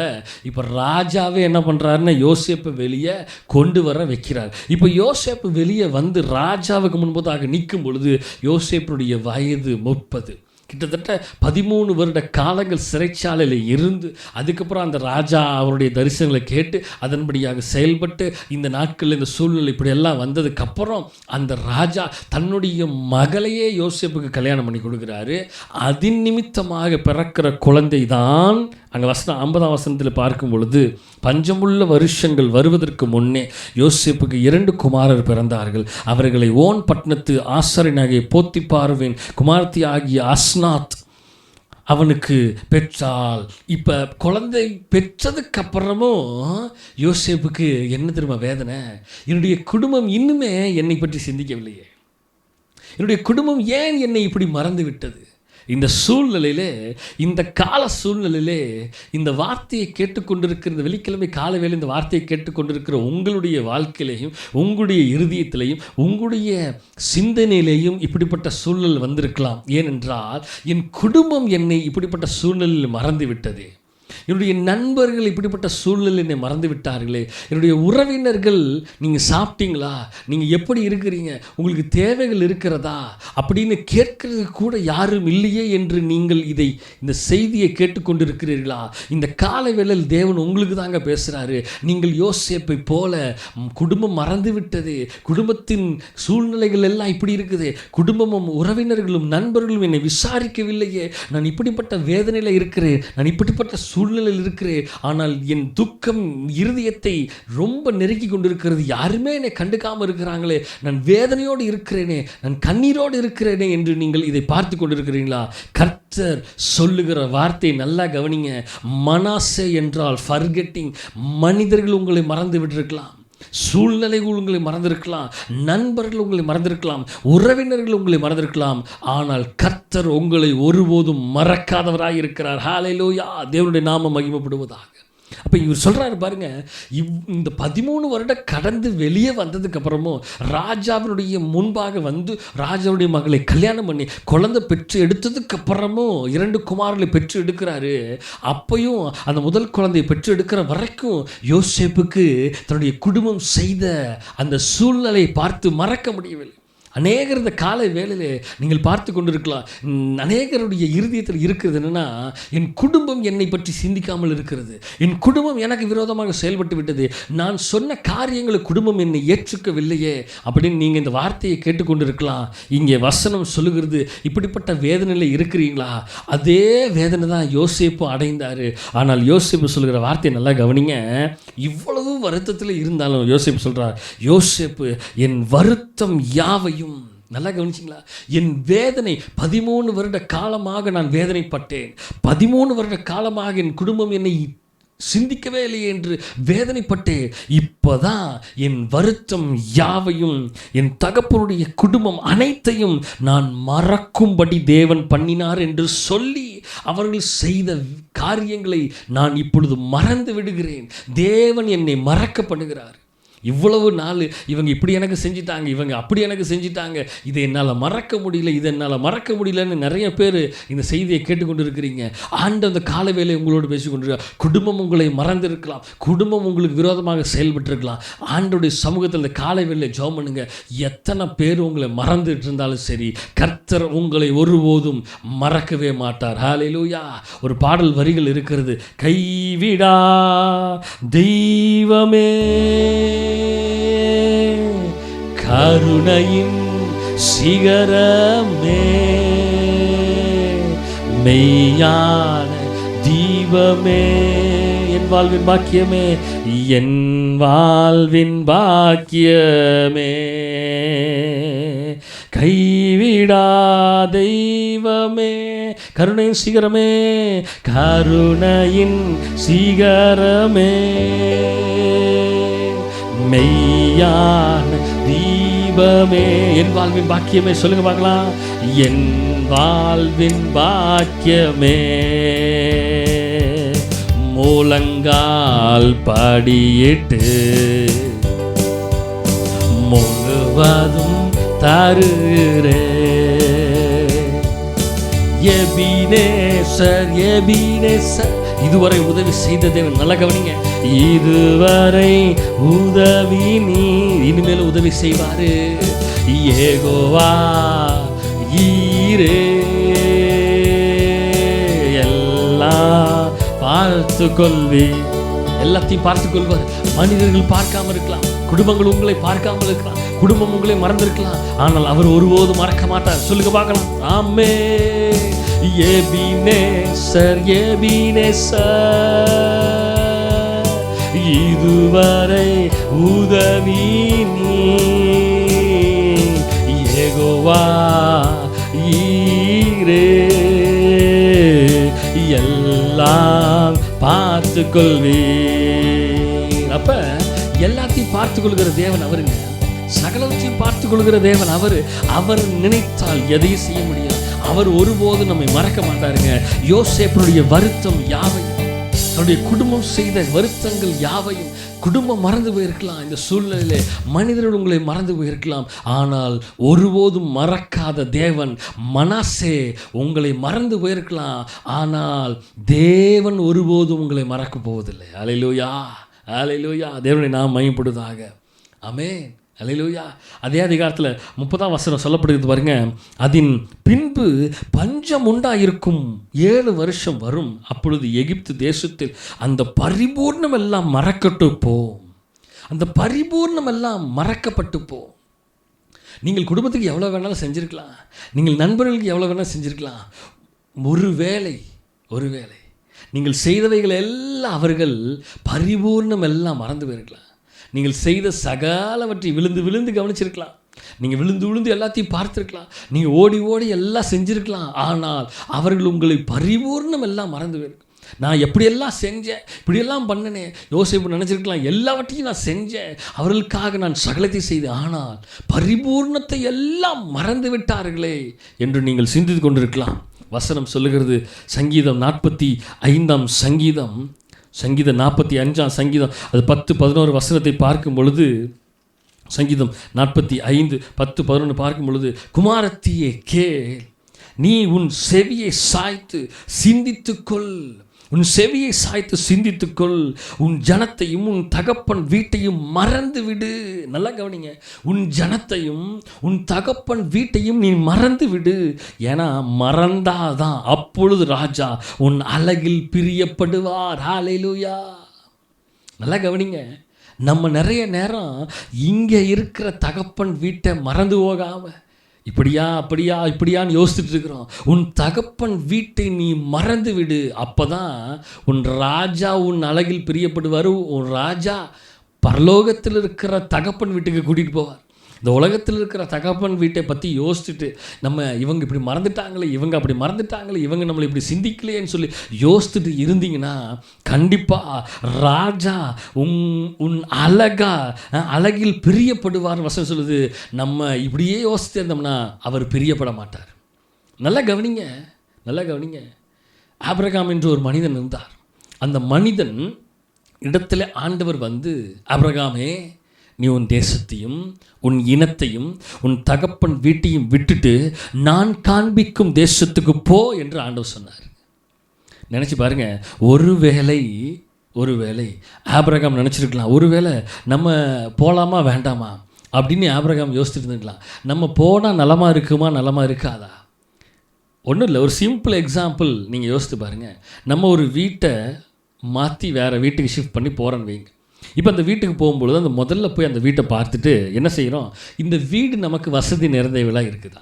இப்போ ராஜாவே என்ன பண்ணுறாருன்னா யோசேப்பை வெளியே கொண்டு வர வைக்கிறார். இப்போ யோசேப்பு வெளியே வந்து ராஜாவுக்கு முன்பதாக நிற்கும் பொழுது யோசேப்புடைய வயது 30. கிட்டத்தட்ட 13 வருட காலங்கள் சிறைச்சாலையில் இருந்து அதுக்கப்புறம் அந்த ராஜா அவருடைய தரிசனங்களை கேட்டு அதன்படியாக செயல்பட்டு இந்த நாட்களில் இந்த சூழ்நிலை இப்படியெல்லாம் வந்ததுக்கப்புறம் அந்த ராஜா தன்னுடைய மகளையே யோசேப்புக்கு கல்யாணம் பண்ணி கொடுக்குறாரு. அதன் நிமித்தமாக பிறக்கிற குழந்தை தான் அங்கே 50ஆம் வசனத்தில் பார்க்கும் பொழுது, பஞ்சமுள்ள வருஷங்கள் வருவதற்கு முன்னே யோசேப்புக்கு 2 குமாரர் பிறந்தார்கள். அவர்களை ஓன் பட்டணத்து ஆசாரியனாகிய போத்திபாருவின் குமாரத்தி ஆகிய அஸ்நாத் அவனுக்கு பெற்றாள். இப்போ குழந்தை பெற்றதுக்கப்புறமும் யோசேப்புக்கு என்ன தெரியுமா வேதனை? என்னுடைய குடும்பம் இன்னுமே என்னை பற்றி சிந்திக்கவில்லையே, என்னுடைய குடும்பம் ஏன் என்னை இப்படி மறந்து விட்டது? இந்த சூழ்நிலையிலே, இந்த கால சூழ்நிலையிலே இந்த வார்த்தையை கேட்டுக்கொண்டிருக்கிற, இந்த வெள்ளிக்கிழமை காலவேளை இந்த வார்த்தையை கேட்டுக்கொண்டிருக்கிற உங்களுடைய வாழ்க்கையிலையும் உங்களுடைய இருதயத்திலையும் உங்களுடைய சிந்தனையிலேயும் இப்படிப்பட்ட சூழ்நிலை வந்திருக்கலாம். ஏனென்றால் என் குடும்பம் என்னை இப்படிப்பட்ட சூழ்நிலையில் மறந்து விட்டதே, என்னுடைய நண்பர்கள் இப்படிப்பட்ட சூழ்நிலை மறந்து விட்டார்களே, என்னுடைய உறவினர்கள் நீங்கள் சாப்பிட்டீங்களா, நீங்கள் எப்படி இருக்கிறீங்க, உங்களுக்கு தேவைகள் இருக்கிறதா அப்படின்னு கேட்கறது கூட யாரும் இல்லையே என்று நீங்கள் இந்த செய்தியை கேட்டுக்கொண்டிருக்கிறீர்களா? இந்த கால வேளையில் தேவன் உங்களுக்கு தாங்க பேசுகிறாரு. நீங்கள் யோசேப்பை போல குடும்பம் மறந்து விட்டது, குடும்பத்தின் சூழ்நிலைகள் எல்லாம் இப்படி இருக்குது, குடும்பமும் உறவினர்களும் நண்பர்களும் என்னை விசாரிக்கவில்லையே, நான் இப்படிப்பட்ட வேதனையில் இருக்கிறேன், நான் இப்படிப்பட்ட சூழ்நிலையில் இருக்கிறேன், ஆனால் என் துக்கம் இருதயத்தை ரொம்ப நெருக்கி கொண்டிருக்கிறது, யாருமே என்னை கண்டுக்காமல் இருக்கிறாங்களே, நான் வேதனையோடு இருக்கிறேனே, நான் கண்ணீரோடு இருக்கிறேனே என்று நீங்கள் இதை பார்த்து கொண்டிருக்கிறீங்களா? கர்த்தர் சொல்லுகிற வார்த்தை நல்லா கவனிங்க. மனாசே என்றால் ஃபர்கெட்டிங். மனிதர்கள் உங்களை மறந்து விட்டிருக்கலாம், சூழ்நிலைகள் உங்களை மறந்திருக்கலாம், நண்பர்கள் உங்களை மறந்திருக்கலாம், உறவினர்கள் உங்களை மறந்திருக்கலாம், ஆனால் கர்த்தர் உங்களை ஒருபோதும் மறக்காதவராக இருக்கிறார். ஹல்லேலூயா, தேவனுடைய நாமம் மகிமைப்படுவதாக. அப்போ இவர் சொல்கிறாரு பாருங்க, இந்த 13 வருடம் கடந்து வெளியே வந்ததுக்கப்புறமும் ராஜாவினுடைய முன்பாக வந்து ராஜாவுடைய மகளை கல்யாணம் பண்ணி குழந்தை பெற்று எடுத்ததுக்கப்புறமும் 2 குமாரர்களை பெற்று எடுக்கிறாரு. அப்பையும் அந்த முதல் குழந்தையை பெற்று எடுக்கிற வரைக்கும் யோசேப்புக்கு தன்னுடைய குடும்பம் செய்த அந்த சூழ்நிலையை பார்த்து மறக்க முடியவில்லை. அநேகர் இந்த காலை வேளையிலே நீங்கள் பார்த்து கொண்டிருக்கலாம். அநேகருடைய இருதயத்தில் இருக்கிறது என்னென்னா, என் குடும்பம் என்னை பற்றி சிந்திக்காமல் இருக்கிறது, என் குடும்பம் எனக்கு விரோதமாக செயல்பட்டு விட்டது, நான் சொன்ன காரியங்களை குடும்பம் என்னை ஏற்றுக்கவில்லையே அப்படின்னு நீங்கள் இந்த வார்த்தையை கேட்டுக்கொண்டு இருக்கலாம். இங்கே வசனம் சொல்லுகிறது, இப்படிப்பட்ட வேதனையில் இருக்கிறீங்களா? அதே வேதனை தான் யோசேப்பு அடைந்தார். ஆனால் யோசேப்பு சொல்கிற வார்த்தையை நல்லா கவனிங்க. இவ்வளவு வருத்தத்தில் இருந்தாலும் யோசேப்பு சொல்கிறார், யோசேப்பு என் வருத்தம் யாவையும், நல்லா கவனிச்சிங்களா, என் வேதனை 13 வருட காலமாக நான் வேதனைப்பட்டேன், 13 வருட காலமாக என் குடும்பம் என்னை சிந்திக்கவே இல்லையே என்று வேதனைப்பட்டேன், இப்போதான் என் வருத்தம் யாவையும் என் தகப்பனுடைய குடும்பம் அனைத்தையும் நான் மறக்கும்படி தேவன் பண்ணினார் என்று சொல்லி அவர்கள் செய்த காரியங்களை நான் இப்பொழுது மறந்து விடுகிறேன். தேவன் என்னை மறக்க பண்ணுகிறார். இவ்வளவு நாள் இவங்க இப்படி எனக்கு செஞ்சிட்டாங்க, இவங்க அப்படி எனக்கு செஞ்சிட்டாங்க, இதை என்னால் மறக்க முடியல, இதை என்னால் மறக்க முடியலன்னு நிறைய பேர் இந்த செய்தியை கேட்டுக்கொண்டு இருக்கிறீங்க. ஆண்டு அந்த கால வேலை உங்களோடு பேசிக்கொண்டிருக்க, குடும்பம் உங்களை மறந்திருக்கலாம், குடும்பம் உங்களுக்கு விரோதமாக செயல்பட்டுருக்கலாம். ஆண்டோடைய சமூகத்தில் இந்த காலை வேலை ஜெபம் பண்ணுங்க. எத்தனை பேர் உங்களை மறந்துட்டு இருந்தாலும் சரி, கர்த்தர் உங்களை ஒருபோதும் மறக்கவே மாட்டார். ஹல்லேலூயா. ஒரு பாடல் வரிகள் இருக்கிறது, கைவிடா தெய்வமே கருணையின் சிகரமே, மெய்யான தீபமே, என் வாழ்வின் பாக்கியமே, என் வாழ்வின் பாக்கியமே, கைவிடா தெய்வமே கருணையின் சிகரமே, கருணையின் சிகரமே, மெய்யான தீபமே, என் வாழ்வின் பாக்கியமே. சொல்லுங்க பார்க்கலாம், என் வாழ்வின் பாக்கியமே, மூலங்கால் படியிட்டு முழுவதும் தருகிறே, எபினேசர் எபினேசர், இதுவரை உதவி செய்த தேவன். நல்லா கவனிங்க, இதுவரை உதவி நீ, இனிமேல் உதவி செய்வாரு. யெகோவா ஈரே, எல்லாம் பார்த்து கொள்வி, எல்லாத்தையும் பார்த்து கொள்வார். மனிதர்கள் பார்க்காம இருக்கலாம், குடும்பங்கள் உங்களை பார்க்காமல் இருக்கலாம், குடும்பம் உங்களை மறந்திருக்கலாம், ஆனால் அவர் ஒருபோதும் மறக்க மாட்டார். சொல்லுங்க பார்க்கலாம். ஆமே. எபினேசர் எபினேசர், இதுவரை உதவி நீ, யெகோவா ஈரே, எல்லாம் பார்த்து கொள்வீர். அப்ப எல்லாத்தையும் பார்த்து கொள்கிற தேவன் அவருங்க, சகலத்தையும் பார்த்து கொள்கிற தேவன் அவர். அவர் நினைத்தால் எதையும் செய்ய முடியும். அவர் ஒருபோதும் நம்மை மறக்க மாட்டாருங்க. யோசேப்புடைய வருத்தம் யாவையும், தன்னுடைய குடும்பம் செய்த வருத்தங்கள் யாவையும், குடும்பம் மறந்து போயிருக்கலாம், இந்த சூழ்நிலையிலே மனிதர்கள் உங்களை மறந்து போயிருக்கலாம், ஆனால் ஒருபோதும் மறக்காத தேவன். மனாசே உங்களை மறந்து போயிருக்கலாம், ஆனால் தேவன் ஒருபோதும் உங்களை மறக்க போவதில்லை. அல்லேலூயா அல்லேலூயா. தேவனை நாம் மகிமைப்படுவதாக. ஆமென். அல்லேலூயா. அதே அதிகாரத்தில் 30ஆம் வசனம் சொல்லப்படுகிறது பாருங்க, அதன் பின்பு பஞ்சம் உண்டாயிருக்கும் 7 வருஷம் வரும், அப்பொழுது எகிப்து தேசத்தில் அந்த பரிபூர்ணம் எல்லாம் மறக்கட்டு போ, அந்த பரிபூர்ணம் எல்லாம் மறக்கப்பட்டு போ. நீங்கள் குடும்பத்துக்கு எவ்வளோ வேணாலும் செஞ்சுருக்கலாம், நீங்கள் நண்பர்களுக்கு எவ்வளோ வேணாலும் செஞ்சுருக்கலாம். ஒருவேளை நீங்கள் செய்தவைகள் எல்லாம் அவர்கள் பரிபூர்ணம் எல்லாம் மறந்து போயிருக்கலாம். நீங்கள் செய்த சகலவற்றை விழுந்து கவனிச்சிருக்கலாம், நீங்கள் விழுந்து எல்லாத்தையும் பார்த்துருக்கலாம், நீங்கள் ஓடி எல்லாம் செஞ்சுருக்கலாம், ஆனால் அவர்கள் உங்களை பரிபூர்ணம் எல்லாம் மறந்து போயிருக்கும். நான் எப்படியெல்லாம் செஞ்சேன், இப்படியெல்லாம் பண்ணினேன், யோசேப்பு நினச்சிருக்கலாம், எல்லாவற்றையும் நான் செஞ்சேன், அவர்களுக்காக நான் சகலத்தை செய்தேன், ஆனால் பரிபூர்ணத்தை எல்லாம் மறந்து விட்டார்களே என்று நீங்கள் சிந்தித்து கொண்டிருக்கலாம். வசனம் சொல்லுகிறது, சங்கீதம் 45ஆம் சங்கீதம், சங்கீதம் 45ஆம் சங்கீதம், அது 10-11 வசனத்தை பார்க்கும் பொழுது, சங்கீதம் 45:10-11 பார்க்கும் பொழுது, குமாரத்தியே கேள், நீ உன் செவியை சாய்த்து சிந்தித்துக்கொள், உன் செவியை சாய்த்து சிந்தித்துக்கொள். உன் ஜனத்தையும் உன் தகப்பன் வீட்டையும் மறந்து விடு. நல்லா கவனிங்க, உன் ஜனத்தையும் உன் தகப்பன் வீட்டையும் நீ மறந்து விடு. ஏன்னா மறந்தாதான் அப்பொழுது ராஜா உன் அழகில் பிரியப்படுவார். ஹல்லேலூயா. நல்லா கவனிங்க, நம்ம நிறைய நேரம் இங்கே இருக்கிற தகப்பன் வீட்டை மறந்து போகாமல் இப்படியா அப்படியா இப்படியான்னு யோசிச்சுட்டு இருக்கிறோம். உன் தகப்பன் வீட்டை நீ மறந்து விடு. அப்போ தான் உன் ராஜா உன் அழகில் பிரியப்படுவார். உன் ராஜா பரலோகத்தில் இருக்கிற தகப்பன் வீட்டுக்கு கூட்டிகிட்டு போவார். இந்த உலகத்தில் இருக்கிற தகப்பன் வீட்டை பற்றி யோசிச்சுட்டு நம்ம இவங்க இப்படி மறந்துட்டாங்களே, இவங்க அப்படி மறந்துட்டாங்களே, இவங்க நம்மளை இப்படி சிந்திக்கலையேன்னு சொல்லி யோசிச்சுட்டு இருந்தீங்கன்னா கண்டிப்பாக ராஜா உன் அழகில் பிரியப்படுவார் வசனம் சொல்லுது. நம்ம இப்படியே யோசித்து இருந்தோம்னா அவர் பிரியப்பட மாட்டார். நல்லா கவனிங்க, நல்லா கவனிங்க. ஆபிரகாம் என்று ஒரு மனிதன் இருந்தார். அந்த மனிதன் இடத்துல ஆண்டவர் வந்து, ஆபிரகாமே, நீ உன் தேசத்தையும் உன் இனத்தையும் உன் தகப்பன் வீட்டையும் விட்டுட்டு நான் காண்பிக்கும் தேசத்துக்கு போ என்று ஆண்டவர் சொன்னார். நினச்சி பாருங்க, ஒருவேளை ஆபிரகாம் நினச்சிருக்கலாம், ஒருவேளை நம்ம போகலாமா வேண்டாமா அப்படின்னு ஆபிரகாம் யோசிச்சுட்டு இருந்துக்கலாம். நம்ம போனால் நலமாக இருக்குமா நலமாக இருக்காதா? ஒன்றும் இல்லை, ஒரு சிம்பிள் எக்ஸாம்பிள் நீங்கள் யோசித்து பாருங்கள். நம்ம ஒரு வீட்டை மாற்றி வேறு வீட்டுக்கு ஷிஃப்ட் பண்ணி போகிறோன்னு வைங்க. இப்போ அந்த வீட்டுக்கு போகும்பொழுது அந்த முதல்ல போய் அந்த வீட்டை பார்த்துட்டு என்ன செய்கிறோம், இந்த வீடு நமக்கு வசதி நிறைந்தவளாக இருக்குதா,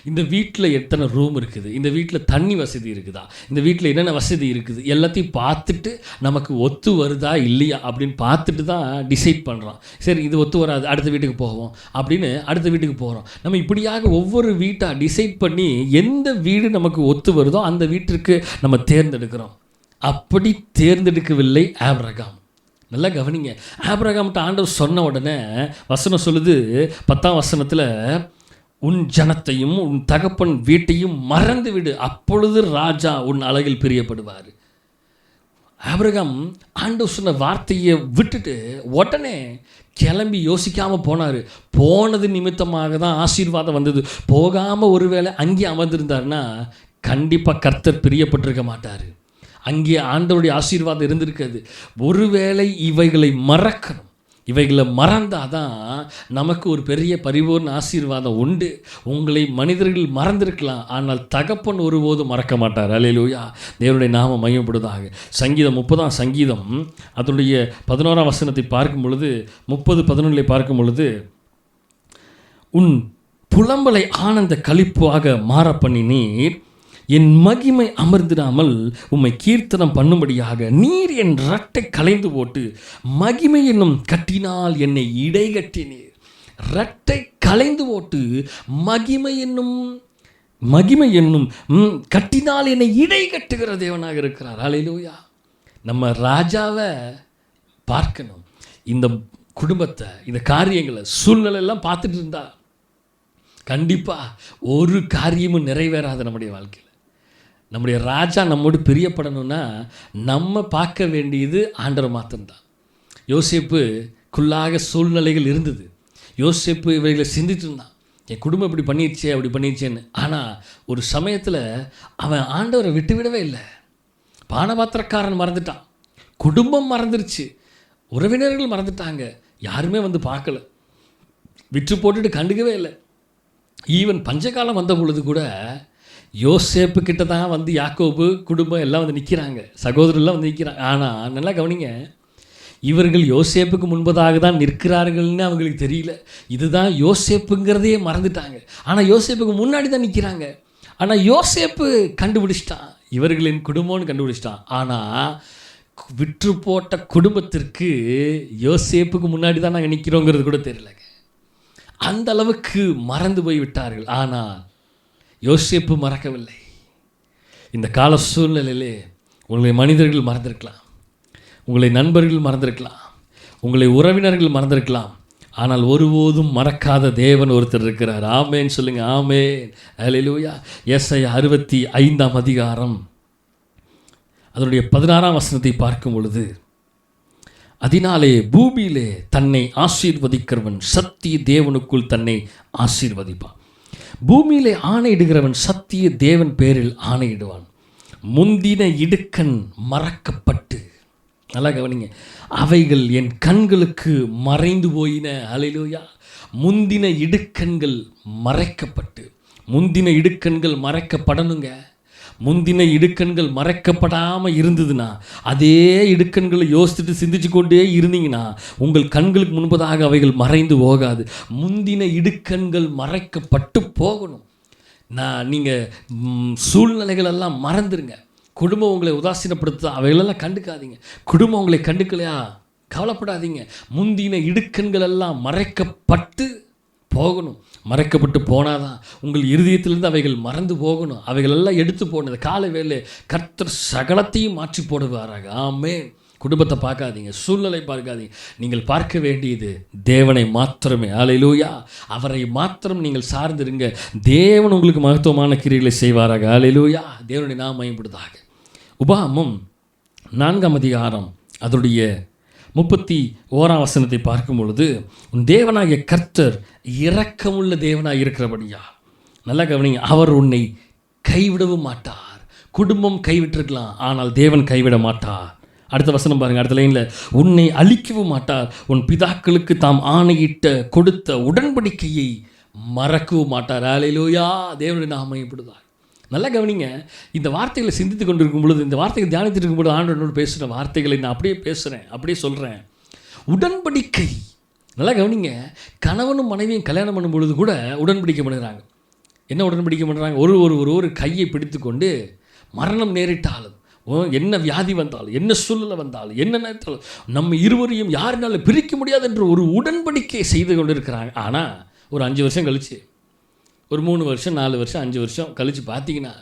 இந்த வீட்டில் எத்தனை ரூம் இருக்குது, இந்த வீட்டில் தண்ணி வசதி இருக்குதா, இந்த வீட்டில் என்னென்ன வசதி இருக்குது, எல்லாத்தையும் பார்த்துட்டு நமக்கு ஒத்து வருதா இல்லையா அப்படின்னு பார்த்துட்டு தான் டிசைட் பண்ணுறோம். சரி, இது ஒத்து வராது, அடுத்த வீட்டுக்கு போவோம் அப்படின்னு அடுத்த வீட்டுக்கு போகிறோம். நம்ம இப்படியாக ஒவ்வொரு வீட்டாக டிசைட் பண்ணி எந்த வீடு நமக்கு ஒத்து வருதோ அந்த வீட்டிற்கு நம்ம தேர்ந்தெடுக்கிறோம். அப்படி தேர்ந்தெடுக்கவில்லை ஆபிரகாம். நல்லா கவனிங்க, ஆபிரகாம்கிட்ட ஆண்டவர் சொன்ன உடனே வசனம் சொல்லுது 10ஆம் வசனத்தில், உன் ஜனத்தையும் உன் தகப்பன் வீட்டையும் மறந்து விடு, அப்பொழுது ராஜா உன் அழகில் பிரியப்படுவார். ஆபிரகாம் ஆண்டவர் சொன்ன வார்த்தையை விட்டுட்டு உடனே கிளம்பி யோசிக்காமல் போனார். போனது நிமித்தமாக தான் ஆசீர்வாதம் வந்தது. போகாமல் ஒருவேளை அங்கே அமர்ந்திருந்தார்னா கண்டிப்பாக கர்த்தர் பிரியப்பட்டிருக்க மாட்டார். அங்கே ஆண்டவருடைய ஆசீர்வாதம் இருந்திருக்காது. ஒருவேளை இவைகளை மறக்கணும். இவைகளை மறந்தாதான் நமக்கு ஒரு பெரிய பரிபூர்ண ஆசீர்வாதம் உண்டு. உங்களை மனிதர்கள் மறந்திருக்கலாம், ஆனால் தகப்பன் ஒருபோதும் மறக்க மாட்டார். அல்லேலூயா, தேவனுடைய நாமம் மகிமைப்படுவதாக. சங்கீதம் 30ஆம் சங்கீதம் அதனுடைய 11ஆம் வசனத்தை பார்க்கும் பொழுது, 30:11 பார்க்கும் பொழுது, உன் புலம்பலை ஆனந்த களிப்பாக மாற பண்ணினீர், என் மகிமை அமர்ந்திடாமல் உம்மை கீர்த்தனம் பண்ணும்படியாக நீர் என் ரட்டை களைந்து போட்டு மகிமை என்னும் கட்டினால் என்னை இடைகட்டினீர். ரட்டை களைந்து போட்டு மகிமை என்னும் கட்டினால் என்னை இடை கட்டுகிற தேவனாக இருக்கிறார். அல்லேலூயா. நம்ம ராஜாவை பார்க்கணும். இந்த குடும்பத்தை, இந்த காரியங்களை, சூழ்நிலை எல்லாம் பார்த்துட்டு இருந்தா கண்டிப்பாக ஒரு காரியமும் நிறைவேறாது நம்முடைய வாழ்க்கையில். நம்முடைய ராஜா நம்மோடு பிரியப்படணும்னா நம்ம பார்க்க வேண்டியது ஆண்டவர் மாத்திரம்தான். யோசேப்புக்குள்ளாக சூழ்நிலைகள் இருந்தது. யோசேப்பு இவைகளை சிந்திட்டு இருந்தான், என் குடும்பம் இப்படி பண்ணிடுச்சே அப்படி பண்ணிடுச்சேன்னு. ஆனால் ஒரு சமயத்தில் அவன் ஆண்டவரை விட்டுவிடவே இல்லை. பானபாத்திரக்காரன் மறந்துட்டான், குடும்பம் மறந்துருச்சு, உறவினர்கள் மறந்துட்டாங்க, யாருமே வந்து பார்க்கல, விற்று போட்டுட்டு கண்டுக்கவே இல்லை. ஈவன் பஞ்சகாலம் வந்த பொழுது கூட யோசேப்பு கிட்ட தான் வந்து யாக்கோபு குடும்பம் எல்லாம் வந்து நிற்கிறாங்க, சகோதரர்லாம் வந்து நிற்கிறாங்க. ஆனால் நல்லா கவனிங்க, இவர்கள் யோசேப்புக்கு முன்பதாக தான் நிற்கிறார்கள்னு அவங்களுக்கு தெரியல. இதுதான் யோசேப்புங்கிறதையே மறந்துட்டாங்க. ஆனால் யோசேப்புக்கு முன்னாடி தான் நிற்கிறாங்க. ஆனால் யோசேப்பு கண்டுபிடிச்சிட்டான், இவர்களின் குடும்பம்னு கண்டுபிடிச்சிட்டான். ஆனால் விற்று போட்ட குடும்பத்திற்கு யோசேப்புக்கு முன்னாடி தான் நாங்கள் நிற்கிறோங்கிறது கூட தெரியலங்க. அந்த அளவுக்கு மறந்து போய் விட்டார்கள். ஆனால் யோசேப்பு மறக்கவில்லை. இந்த கால சூழ்நிலையிலே உங்களை மனிதர்கள் மறந்திருக்கலாம், உங்களை நண்பர்கள் மறந்திருக்கலாம், உங்களை உறவினர்கள் மறந்திருக்கலாம். ஆனால் ஒருபோதும் மறக்காத தேவன் ஒருத்தர் இருக்கிறார். ஆமேன் சொல்லுங்க, ஆமேன். அல்லேலூயா. ஏசாயா 65ஆம் அதிகாரம் அதனுடைய 16ஆம் வசனத்தை பார்க்கும் பொழுது, அதனாலே பூமியிலே தன்னை ஆசீர்வதிக்கிறவன் சத்திய தேவனுக்குள் தன்னை ஆசீர்வதிப்பான். பூமியிலே ஆணையிடுகிறவன் சத்திய தேவன் பேரில் ஆணையிடுவான். முந்தின இடுக்கண் மறக்கப்பட்டு, நல்லா கவனிங்க, அவைகள் என் கண்களுக்கு மறைந்து போயின. அல்லேலூயா. முந்தின இடுக்கண்கள் மறைக்கப்பட்டு, முந்தின இடுக்கண்கள் மறைக்கப்படணுங்க. முந்தின இடுக்கண்கள் மறைக்கப்படாமல் இருந்ததுன்னா, அதே இடுக்கண்களை யோசிச்சுட்டு சிந்திச்சு கொண்டே இருந்தீங்கன்னா உங்கள் கண்களுக்கு முன்பதாக அவைகள் மறைந்து போகாது. முந்தின இடுக்கண்கள் மறைக்கப்பட்டு போகணும். நீங்கள் சூழ்நிலைகளெல்லாம் மறந்துடுங்க. குடும்பம் உங்களை உதாசீனப்படுத்த அவைகளெல்லாம் கண்டுக்காதீங்க. குடும்பம் உங்களை கண்டுக்கலையா, கவலைப்படாதீங்க. முந்தின இடுக்கண்கள் எல்லாம் மறைக்கப்பட்டு போகணும். மறைக்கப்பட்டு போனாதான் உங்கள் இருதயத்திலிருந்து அவைகள் மறந்து போகணும். அவைகள் எல்லாம் எடுத்து போனது காலை வேளை கர்த்தர் சகலத்தையும் மாற்றி போடுவாராக. ஆமென். குடும்பத்தை பார்க்காதீங்க, சூழ்நிலை பார்க்காதீங்க. நீங்கள் பார்க்க வேண்டியது தேவனை மாத்திரமே. அல்லேலூயா. அவரை மாத்திரம் நீங்கள் சார்ந்திருங்க. தேவன் உங்களுக்கு மகத்துவமான கிரியைகளை செய்வாராக. அல்லேலூயா. தேவனுடைய நாமம் மகிமைப்படுவதாக. உபாகமம் 4ஆம் அதிகாரம் அதனுடைய 31ஆம் வசனத்தை பார்க்கும் பொழுது, உன் தேவனாகிய கர்த்தர் இரக்கமுள்ள தேவனாக இருக்கிறபடியா, நல்லா கவனிங்க, அவர் உன்னை கைவிடவும் மாட்டார். குடும்பம் கைவிட்டிருக்கலாம், ஆனால் தேவன் கைவிட மாட்டார். அடுத்த வசனம் பாருங்கள், அடுத்த லைனில், உன்னை அழிக்கவும் மாட்டார். உன் பிதாக்களுக்கு தாம் ஆணையிட்ட கொடுத்த உடன்படிக்கையை மறக்கவும் மாட்டார். அல்லேலூயா. தேவனுடைய நாமம் மகிமைப்படுவதாக. நல்லா கவனிங்க. இந்த வார்த்தைகளை சிந்தித்து கொண்டிருக்கும் பொழுது, இந்த வார்த்தைகளை தியானித்துட்டு இருக்கும்போது ஆண்டவரோடு பேசுகிற வார்த்தைகளை நான் அப்படியே பேசுகிறேன், அப்படியே சொல்கிறேன். உடன்படிக்கை. நல்லா கவனிங்க. கணவனும் மனைவியும் கல்யாணம் பண்ணும் பொழுது கூட உடன்படிக்கை பண்ணுறாங்க. என்ன உடன்படிக்கை பண்ணுறாங்க? ஒரு கையை பிடித்து கொண்டு மரணம் நேரிட்டாலும், என்ன வியாதி வந்தாலும், என்ன சூழ்நிலை வந்தாலும், என்ன நேரத்தாலும் நம்ம இருவரையும் யாருனாலும் பிரிக்க முடியாது என்ற ஒரு உடன்படிக்கையை செய்து கொண்டு இருக்கிறாங்க. ஆனால் ஒரு 5 வருஷம் கழிச்சு, ஒரு 3 வருஷம் 4 வருஷம் 5 வருஷம் கழித்து பார்த்தீங்கன்னா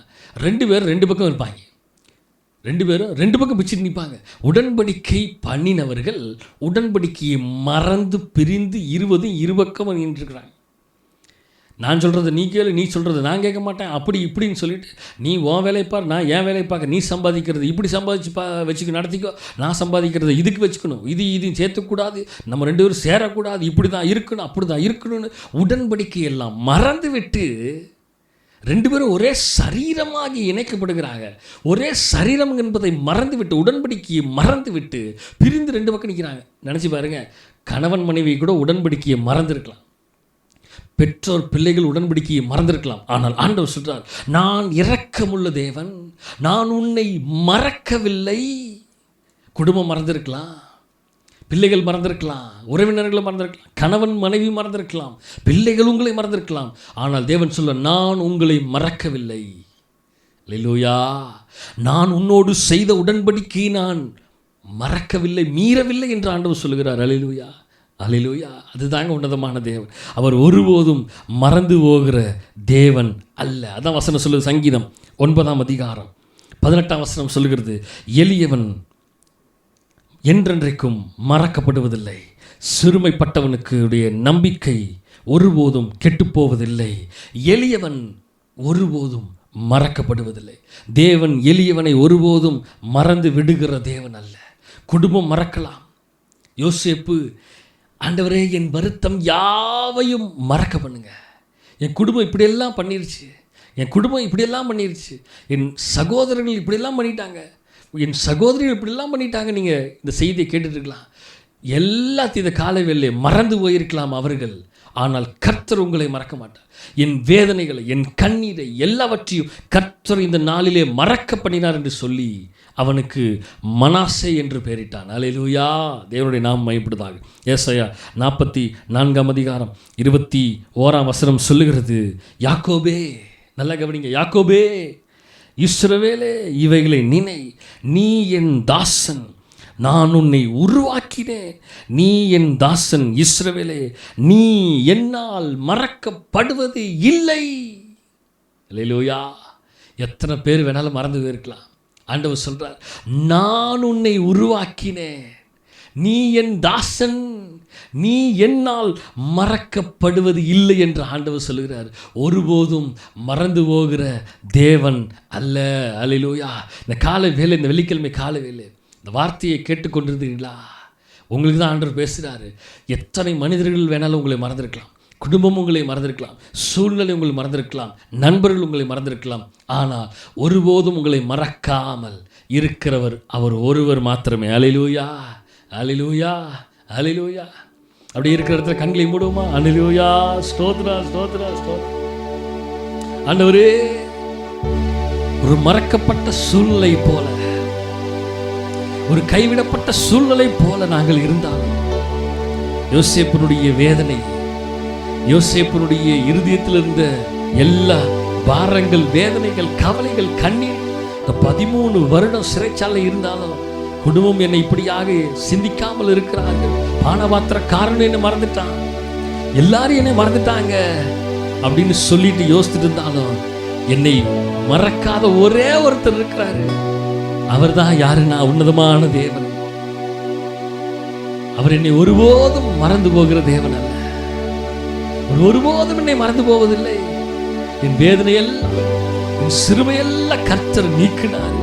2 பேரும் 2 பக்கம் இருப்பாங்க. 2 பேரும் 2 பக்கம் பிடிச்சிட்டு நிற்பாங்க. உடன்படிக்கை பண்ணினவர்கள் உடன்படிக்கையை மறந்து பிரிந்து இரு பக்கம் நின்றுருக்கிறாங்க. நான் சொல்கிறது நீ கேளு, நீ சொல்கிறது நான் கேட்க மாட்டேன், அப்படி இப்படின்னு சொல்லிட்டு, நீ உன் வேலைப்பார், நான் என் வேலையை பார்க்க, நீ சம்பாதிக்கிறது இப்படி சம்பாதிச்சு வச்சுக்க நடத்திக்கோ, நான் சம்பாதிக்கிறது இதுக்கு வச்சுக்கணும், இதையும் சேர்த்துக்கூடாது, நம்ம 2 பேரும் சேரக்கூடாது, இப்படி தான் இருக்கணும், அப்படி தான் இருக்கணும்னு உடன்படிக்கையெல்லாம் மறந்து விட்டு 2 பேரும் ஒரே சரீரமாகி இணைக்கப்படுகிறாங்க. ஒரே சரீரம் என்பதை மறந்து விட்டு, உடன்படிக்கையை மறந்து விட்டு பிரிந்து 2 பக்கம் நிற்கிறாங்க. நினச்சி பாருங்கள், கணவன் மனைவி கூட உடன்படிக்கையை மறந்துருக்கலாம், பெற்றோர் பிள்ளைகள் உடன்படிக்கையை மறந்திருக்கலாம். ஆனால் ஆண்டவர் சொல்றார், நான் இரக்கமுள்ள தேவன், நான் உன்னை மறக்கவில்லை. குடும்பம் மறந்திருக்கலாம், பிள்ளைகள் மறந்திருக்கலாம், உறவினர்களை மறந்திருக்கலாம், கணவன் மனைவி மறந்திருக்கலாம், பிள்ளைகள் உங்களை மறந்திருக்கலாம். ஆனால் தேவன் சொல்ல, நான் உங்களை மறக்கவில்லை. அல்லேலூயா. நான் உன்னோடு செய்த உடன்படிக்கையை நான் மறக்கவில்லை, மீறவில்லை என்று ஆண்டவர் சொல்லுகிறார். அல்லேலூயா. அல்லேலூயா. அதுதாங்க உன்னதமான தேவன். அவர் ஒருபோதும் மறந்து போகிற தேவன் அல்ல. அதான் வசனம் சொல்லுது. சங்கீதம் 9ஆம் அதிகாரம் 18ஆம் வசனம் சொல்லுகிறது, எளியவன் என்றென்றைக்கும் மறக்கப்படுவதில்லை, சிறுமைப்பட்டவனுக்கு நம்பிக்கை ஒருபோதும் கெட்டுப்போவதில்லை. எளியவன் ஒருபோதும் மறக்கப்படுவதில்லை. தேவன் எளியவனை ஒருபோதும் மறந்து விடுகிற தேவன் அல்ல. குடும்பம் மறக்கலாம். யோசேப்பு, ஆண்டவரே என் வருத்தம் யாவையும் மறக்க பண்ணுங்க, என் குடும்பம் இப்படியெல்லாம் பண்ணிருச்சு, என் குடும்பம் இப்படியெல்லாம் பண்ணிருச்சு, என் சகோதரர்கள் இப்படியெல்லாம் பண்ணிட்டாங்க, என் சகோதரிகள் இப்படியெல்லாம் பண்ணிட்டாங்க. நீங்கள் இந்த செய்தியை கேட்டுட்ருக்கலாம், எல்லாத்தையும் இந்த காலை வேளையிலே மறந்து போயிருக்கலாம் அவர்கள். ஆனால் கர்த்தர் உங்களை மறக்க மாட்டார். என் வேதனைகளை, என் கண்ணீரை எல்லாவற்றையும் கர்த்தர் இந்த நாளிலே மறக்க பண்ணினார் என்று சொல்லி அவனுக்கு மனாசே என்று பெயரிட்டான். அல்லேலூயா. தேவனுடைய நாமம் மகிமைப்படுவதாக. ஏசாயா 44ஆம் அதிகாரம் 21ஆம் வசனம் சொல்லுகிறது, யாக்கோபே, நல்லா கவனிங்க, யாக்கோபே, இஸ்ரவேலே, இவைகளை நினை, நீ என் தாசன், நான் உன்னை உருவாக்கினேன், நீ என் தாசன் இஸ்ரவேலே, நீ என்னால் மறக்கப்படுவது இல்லை. அல்லேலூயா. எத்தனை பேர் வேணாலும் மறந்து போயிருக்கலாம். ஆண்டவர் சொல்றார், நான் உன்னை உருவாக்கினேன், நீ என் தாசன், நீ என்னால் மறக்கப்படுவது இல்லை என்று ஆண்டவர் சொல்கிறார். ஒருபோதும் மறந்து போகிற தேவன் அல்ல. அல்லேலூயா. இந்த காலை வேலை, இந்த வெள்ளிக்கிழமை காலை வேலை இந்த வார்த்தையை கேட்டுக்கொண்டிருந்தீங்களா? உங்களுக்கு தான் ஆண்டவர் பேசுகிறாரு. எத்தனை மனிதர்கள் வேணாலும் உங்களை மறந்துருக்கலாம், குடும்பம் உங்களை மறந்திருக்கலாம், சூழ்நிலை உங்களை மறந்திருக்கலாம், நண்பர்கள் உங்களை மறந்திருக்கலாம். ஆனால் ஒருபோதும் உங்களை மறக்காமல் இருக்கிறவர் அவர் ஒருவர் மாத்திரமே. அல்லேலூயா, அல்லேலூயா, அல்லேலூயா. அப்படி இருக்கிற இடத்துல கண்களை மூடுவோமா? அல்லேலூயா, ஸ்தோத்திரம், ஸ்தோத்திரம், ஸ்தோத்திரம். ஆண்டவரே, ஒரு மறக்கப்பட்ட சூழ்நிலை போல, ஒரு கைவிடப்பட்ட சூழ்நிலை போல நாங்கள் இருந்தாலும், யோசேப்பினுடைய வேதனை, யோசேப்பினுடைய இருதயத்தில் இருந்த எல்லா பாரங்கள், வேதனைகள், கவலைகள், கண்ணீர், 13 வருடம் சிறைச்சாலை இருந்தாலும் குடும்பம் என்னை இப்படியாக சிந்திக்காமல் இருக்கிறார்கள், பானபாத்திரக்காரன் என்னை மறந்துட்டான், எல்லாரும் என்னை மறந்துட்டாங்க அப்படின்னு சொல்லிட்டு யோசிச்சுட்டு இருந்தாலும் என்னை மறக்காத ஒரே ஒருத்தர் இருக்கிறாரு. அவர் தான் யாருன்னா உன்னதமான தேவன். அவர் என்னை ஒருபோதும் மறந்து போகிற தேவன் அல்ல. ஒருபோதும் என்னை மறந்து போவதில்லை. என் வேதனையெல்லாம், என் சிறுமையெல்லாம் கர்த்தர் நீக்கினார்.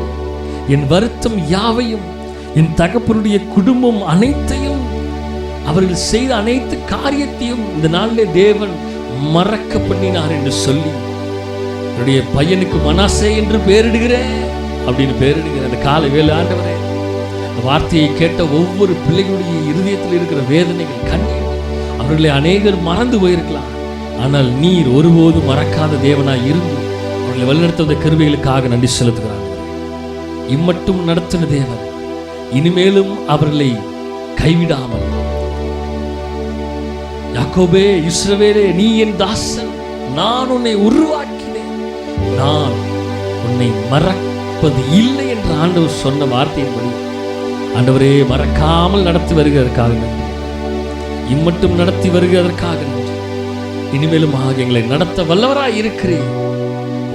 என் வருத்தம் யாவையும், என் தகப்பனுடைய குடும்பம் அனைத்தையும், அவர்கள் செய்த அனைத்து காரியத்தையும் இந்த நாளிலே தேவன் மறக்க பண்ணினார் என்று சொல்லி என்னுடைய பையனுக்கு மனாசே என்று பேரிடுகிறேன் அப்படின்னு பேரிடுகிறேன். அந்த காலை வேலை ஆண்டவரே, அந்த வார்த்தையை கேட்ட ஒவ்வொரு பிள்ளைகளுடைய இருதயத்தில் இருக்கிற வேதனைகள், கண்ணீர், அவர்களை அநேகர் மறந்து போயிருக்கலாம். ஆனால் நீர் ஒருபோதும் மறக்காத தேவனாய் இருந்து அவர்களை வழிநடத்த கிருபைகளுக்காக நன்றி செலுத்துகிறார். இம்மட்டும் நடத்தின தேவன் இனிமேலும் அவர்களை கைவிடாமல், யாக்கோபே, இஸ்ரவேலே, நீ என் தாசன், நான் உன்னை உருவாக்கினேன், நான் உன்னை மறப்பது இல்லை என்று ஆண்டவர் சொன்ன வார்த்தையின்படி ஆண்டவரே மறக்காமல் நடத்தி வருகிறதற்காக நன்றி. இம்மட்டும் நடத்தி வருகிறதற்காக நன்றி. இனிமேலும் எங்களை நடத்த வல்லவராய் இருக்கிறேன்.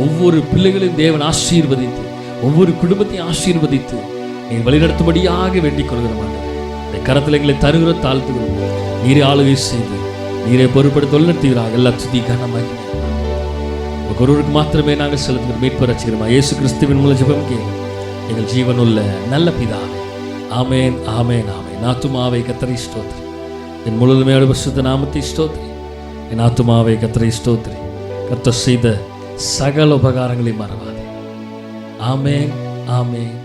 ஒவ்வொரு பிள்ளைகளையும் தேவன் ஆசீர்வதித்து, ஒவ்வொரு குடும்பத்தையும் ஆசீர்வதித்து நீ வழிநடத்தும்படியாக வேண்டிக் கொள்கிறோம். இந்த கரத்தில் எங்களை தருகிற தாழ்த்துகிறோம். நீரே ஆளுகை செய்து, நீரே பொறுப்படுத்த வழிநடத்துகிறார். எல்லா துதி கனமாகி ஒருவருக்கு மாத்திரமே நாங்கள் செலுத்துகிறோம். மீட்பு ரட்சிக்கிறோம் இயேசு கிறிஸ்துவின் மூலம் ஜெபம் கேளும் எங்கள் ஜீவனுள்ள நல்ல பிதாவே. ஆமேன், ஆமேன், ஆமேன். ஆத்துமாவை கர்த்தரை ஸ்தோத்திரி, என் முழுமையோட பரிசுத்த நாமத்தை ஸ்தோத்திரி. என் ஆத்துமாவை கர்த்தரை ஸ்தோத்திரி, கர்த்தர் செய்த சகல உபகாரங்களை மறவாதே. ஆமேன், ஆமேன்.